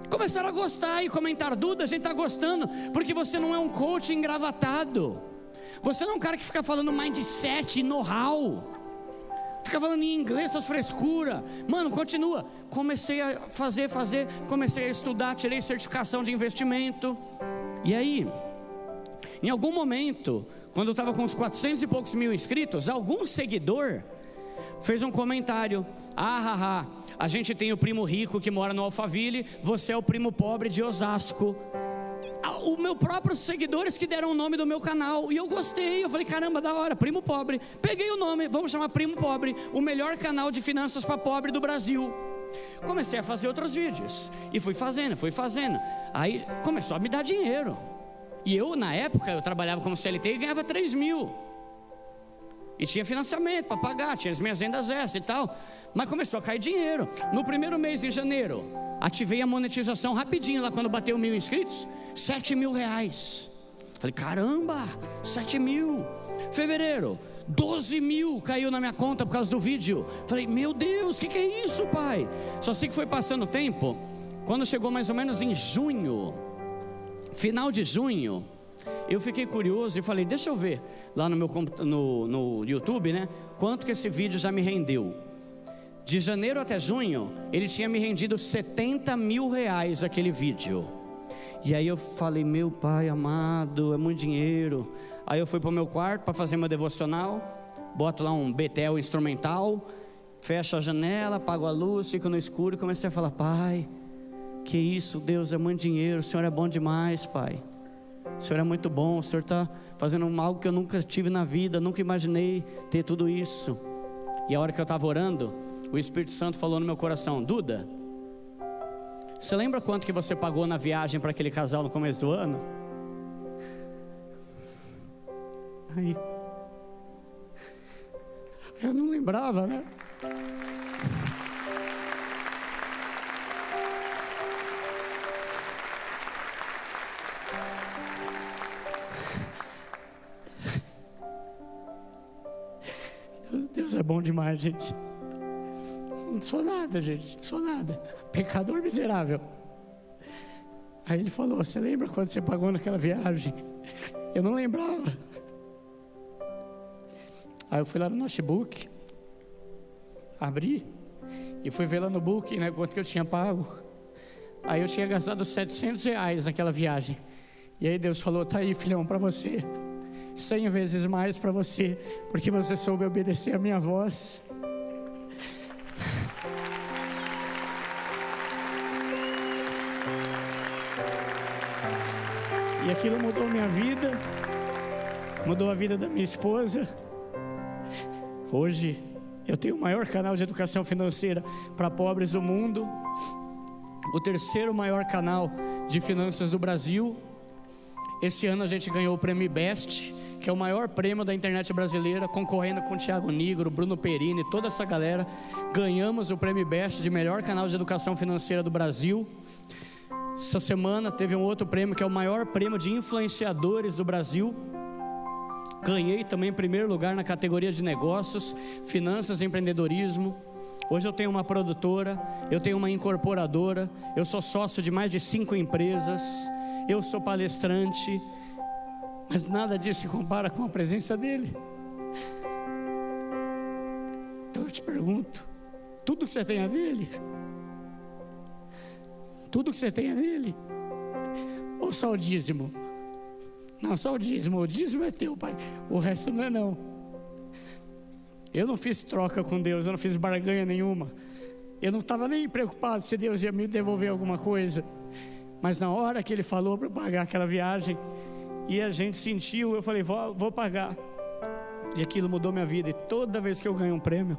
Começaram a gostar e comentaram: Duda, a gente está gostando, porque você não é um coach engravatado. Você não é um cara que fica falando mindset e know-how, fica falando em inglês, essas frescuras. Mano, continua. Comecei a fazer, comecei a estudar, tirei certificação de investimento. E aí, em algum momento, quando eu estava com uns 400 e poucos mil inscritos, algum seguidor fez um comentário: a gente tem o primo rico que mora no Alphaville, você é o primo pobre de Osasco. Os meus próprios seguidores que deram o nome do meu canal. E eu gostei, eu falei: caramba, da hora, primo pobre. Peguei o nome, vamos chamar Primo Pobre, o melhor canal de finanças para pobre do Brasil. Comecei a fazer outros vídeos, e fui fazendo. Aí começou a me dar dinheiro. E eu, na época, eu trabalhava como CLT e ganhava 3 mil. E tinha financiamento para pagar, tinha as minhas rendas extras e tal. Mas começou a cair dinheiro. No primeiro mês, em janeiro, ativei a monetização rapidinho, lá quando bateu 1.000 inscritos, 7 mil reais. Falei: caramba, 7 mil. Fevereiro, 12 mil caiu na minha conta por causa do vídeo. Falei: meu Deus, o que é isso, pai? Só sei que foi passando o tempo. Quando chegou mais ou menos em junho, final de junho, eu fiquei curioso e falei: deixa eu ver lá no YouTube, né? Quanto que esse vídeo já me rendeu. De janeiro até junho, ele tinha me rendido 70 mil reais aquele vídeo. E aí eu falei: meu pai amado, é muito dinheiro. Aí eu fui para o meu quarto para fazer meu devocional, boto lá um Betel instrumental, fecho a janela, apago a luz, fico no escuro e comecei a falar: pai, que isso, Deus, é muito dinheiro, o Senhor é bom demais, pai. O Senhor é muito bom, o Senhor está fazendo algo que eu nunca tive na vida, nunca imaginei ter tudo isso. E a hora que eu estava orando, o Espírito Santo falou no meu coração: Duda, você lembra quanto que você pagou na viagem para aquele casal no começo do ano? Aí eu não lembrava, né? Deus é bom demais, gente. Não sou nada, gente, não sou nada. Pecador miserável. Aí ele falou: você lembra quando você pagou naquela viagem? Eu não lembrava. Aí eu fui lá no notebook, abri e fui ver lá no book, né, quanto que eu tinha pago. Aí eu tinha gastado 700 reais naquela viagem. E aí Deus falou: tá aí, filhão, para você, 100 vezes mais para você, porque você soube obedecer a minha voz. aquilo mudou a minha vida, mudou a vida da minha esposa. Hoje eu tenho o maior canal de educação financeira para pobres do mundo, o terceiro maior canal de finanças do Brasil. Esse ano a gente ganhou o prêmio Best, que é o maior prêmio da internet brasileira, concorrendo com o Thiago Nigro, Bruno Perini, toda essa galera. Ganhamos o prêmio Best de melhor canal de educação financeira do Brasil. Essa semana teve um outro prêmio, que é o maior prêmio de influenciadores do Brasil. Ganhei também em primeiro lugar na categoria de negócios, finanças e empreendedorismo. Hoje eu tenho uma produtora, eu tenho uma incorporadora, eu sou sócio de mais de 5 empresas, eu sou palestrante, mas nada disso se compara com a presença dele. Então eu te pergunto, tudo que você tem é dele? Tudo que você tem é dele? Ou só o dízimo? Não, só o dízimo é teu, pai, o resto não é não. Eu não fiz troca com Deus, eu não fiz barganha nenhuma. Eu não estava nem preocupado se Deus ia me devolver alguma coisa. Mas na hora que Ele falou para pagar aquela viagem, e a gente sentiu, eu falei, vou pagar. E aquilo mudou minha vida. E toda vez que eu ganho um prêmio,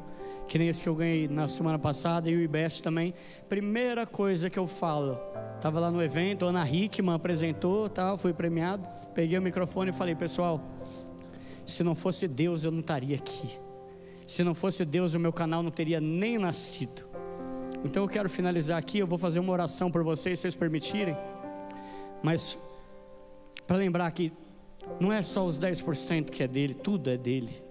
que nem esse que eu ganhei na semana passada, e o IBEST também, primeira coisa que eu falo, estava lá no evento, a Ana Hickman apresentou, tal, fui premiado, peguei o microfone e falei, pessoal, se não fosse Deus eu não estaria aqui. Se não fosse Deus o meu canal não teria nem nascido. Então eu quero finalizar aqui, eu vou fazer uma oração por vocês, se vocês permitirem. Mas para lembrar que não é só os 10% que é dele, tudo é dele.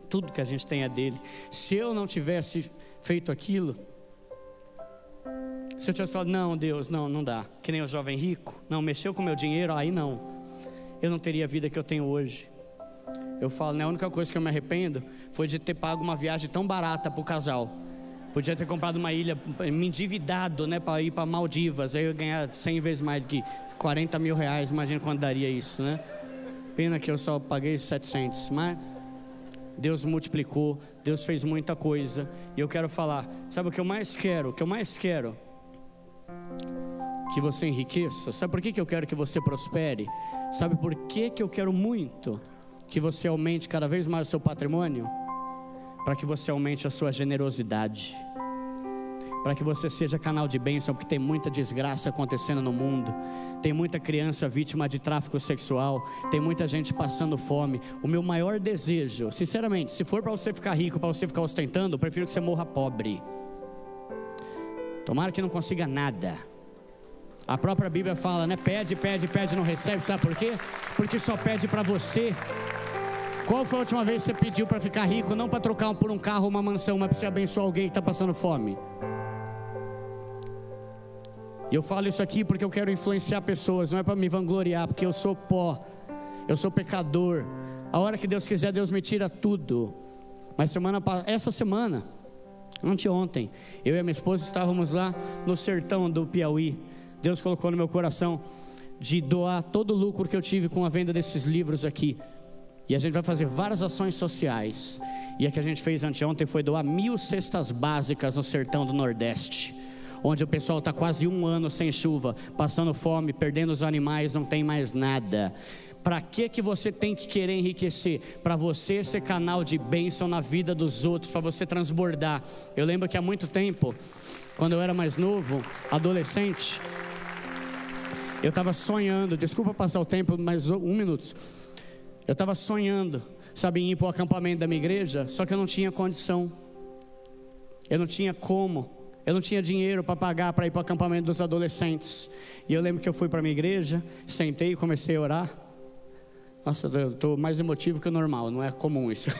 Tudo que a gente tem é dele. Se eu não tivesse feito aquilo, se eu tivesse falado, não Deus, não dá, que nem o jovem rico, não, mexeu com o meu dinheiro, aí não, eu não teria a vida que eu tenho hoje. Eu falo, né, a única coisa que eu me arrependo foi de ter pago uma viagem tão barata para o casal. Podia ter comprado uma ilha, me endividado, né, para ir para Maldivas. Aí eu ia ganhar 100 vezes mais do que 40 mil reais. Imagina quanto daria isso, né? Pena que eu só paguei 700. Mas Deus multiplicou, Deus fez muita coisa. E eu quero falar, sabe o que eu mais quero? O que eu mais quero? Que você enriqueça. Sabe por que eu quero que você prospere? Sabe por que eu quero muito que você aumente cada vez mais o seu patrimônio? Para que você aumente a sua generosidade, para que você seja canal de bênção, porque tem muita desgraça acontecendo no mundo, tem muita criança vítima de tráfico sexual, tem muita gente passando fome. O meu maior desejo, sinceramente, se for para você ficar rico, para você ficar ostentando, eu prefiro que você morra pobre. Tomara que não consiga nada. A própria Bíblia fala, né? Pede, não recebe. Sabe por quê? Porque só pede para você. Qual foi a última vez que você pediu para ficar rico? Não para trocar por um carro, uma mansão, mas para você abençoar alguém que está passando fome. E eu falo isso aqui porque eu quero influenciar pessoas, não é para me vangloriar, porque eu sou pó, eu sou pecador. A hora que Deus quiser, Deus me tira tudo. Mas essa semana, anteontem, eu e a minha esposa estávamos lá no sertão do Piauí. Deus colocou no meu coração de doar todo o lucro que eu tive com a venda desses livros aqui. E a gente vai fazer várias ações sociais. E a que a gente fez anteontem foi doar 1000 cestas básicas no sertão do Nordeste, onde o pessoal está quase 1 ano sem chuva, passando fome, perdendo os animais, não tem mais nada. Para que você tem que querer enriquecer? Para você ser canal de bênção na vida dos outros, para você transbordar. Eu lembro que há muito tempo, quando eu era mais novo, adolescente, eu estava sonhando, desculpa passar o tempo, mais 1 minuto. Eu estava sonhando, sabe, em ir para o acampamento da minha igreja, só que eu não tinha condição. Eu não tinha como. Eu não tinha dinheiro para pagar para ir para o acampamento dos adolescentes. E eu lembro que eu fui para a minha igreja, sentei e comecei a orar. Nossa, eu estou mais emotivo que o normal, não é comum isso.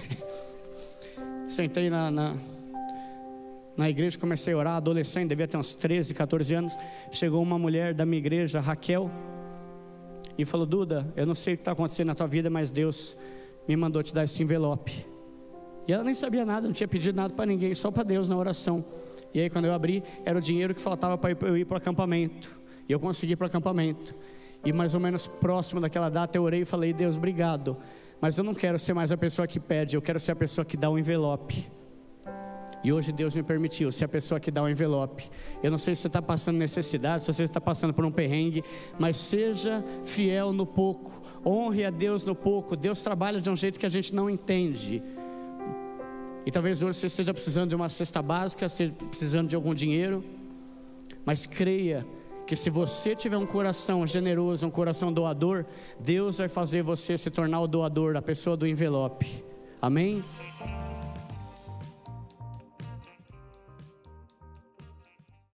Sentei na igreja, comecei a orar, adolescente, devia ter uns 13, 14 anos. Chegou uma mulher da minha igreja, Raquel, e falou, Duda, eu não sei o que está acontecendo na tua vida, mas Deus me mandou te dar esse envelope. E ela nem sabia nada, não tinha pedido nada para ninguém, só para Deus na oração. E aí quando eu abri, era o dinheiro que faltava para eu ir para o acampamento. E eu consegui ir para o acampamento. E mais ou menos próximo daquela data eu orei e falei, Deus, obrigado, mas eu não quero ser mais a pessoa que pede, eu quero ser a pessoa que dá o envelope. E hoje Deus me permitiu ser a pessoa que dá o envelope. Eu não sei se você está passando necessidade, se você está passando por um perrengue, mas seja fiel no pouco, honre a Deus no pouco. Deus trabalha de um jeito que a gente não entende. E talvez hoje você esteja precisando de uma cesta básica, esteja precisando de algum dinheiro, mas creia que se você tiver um coração generoso, um coração doador, Deus vai fazer você se tornar o doador, a pessoa do envelope. Amém?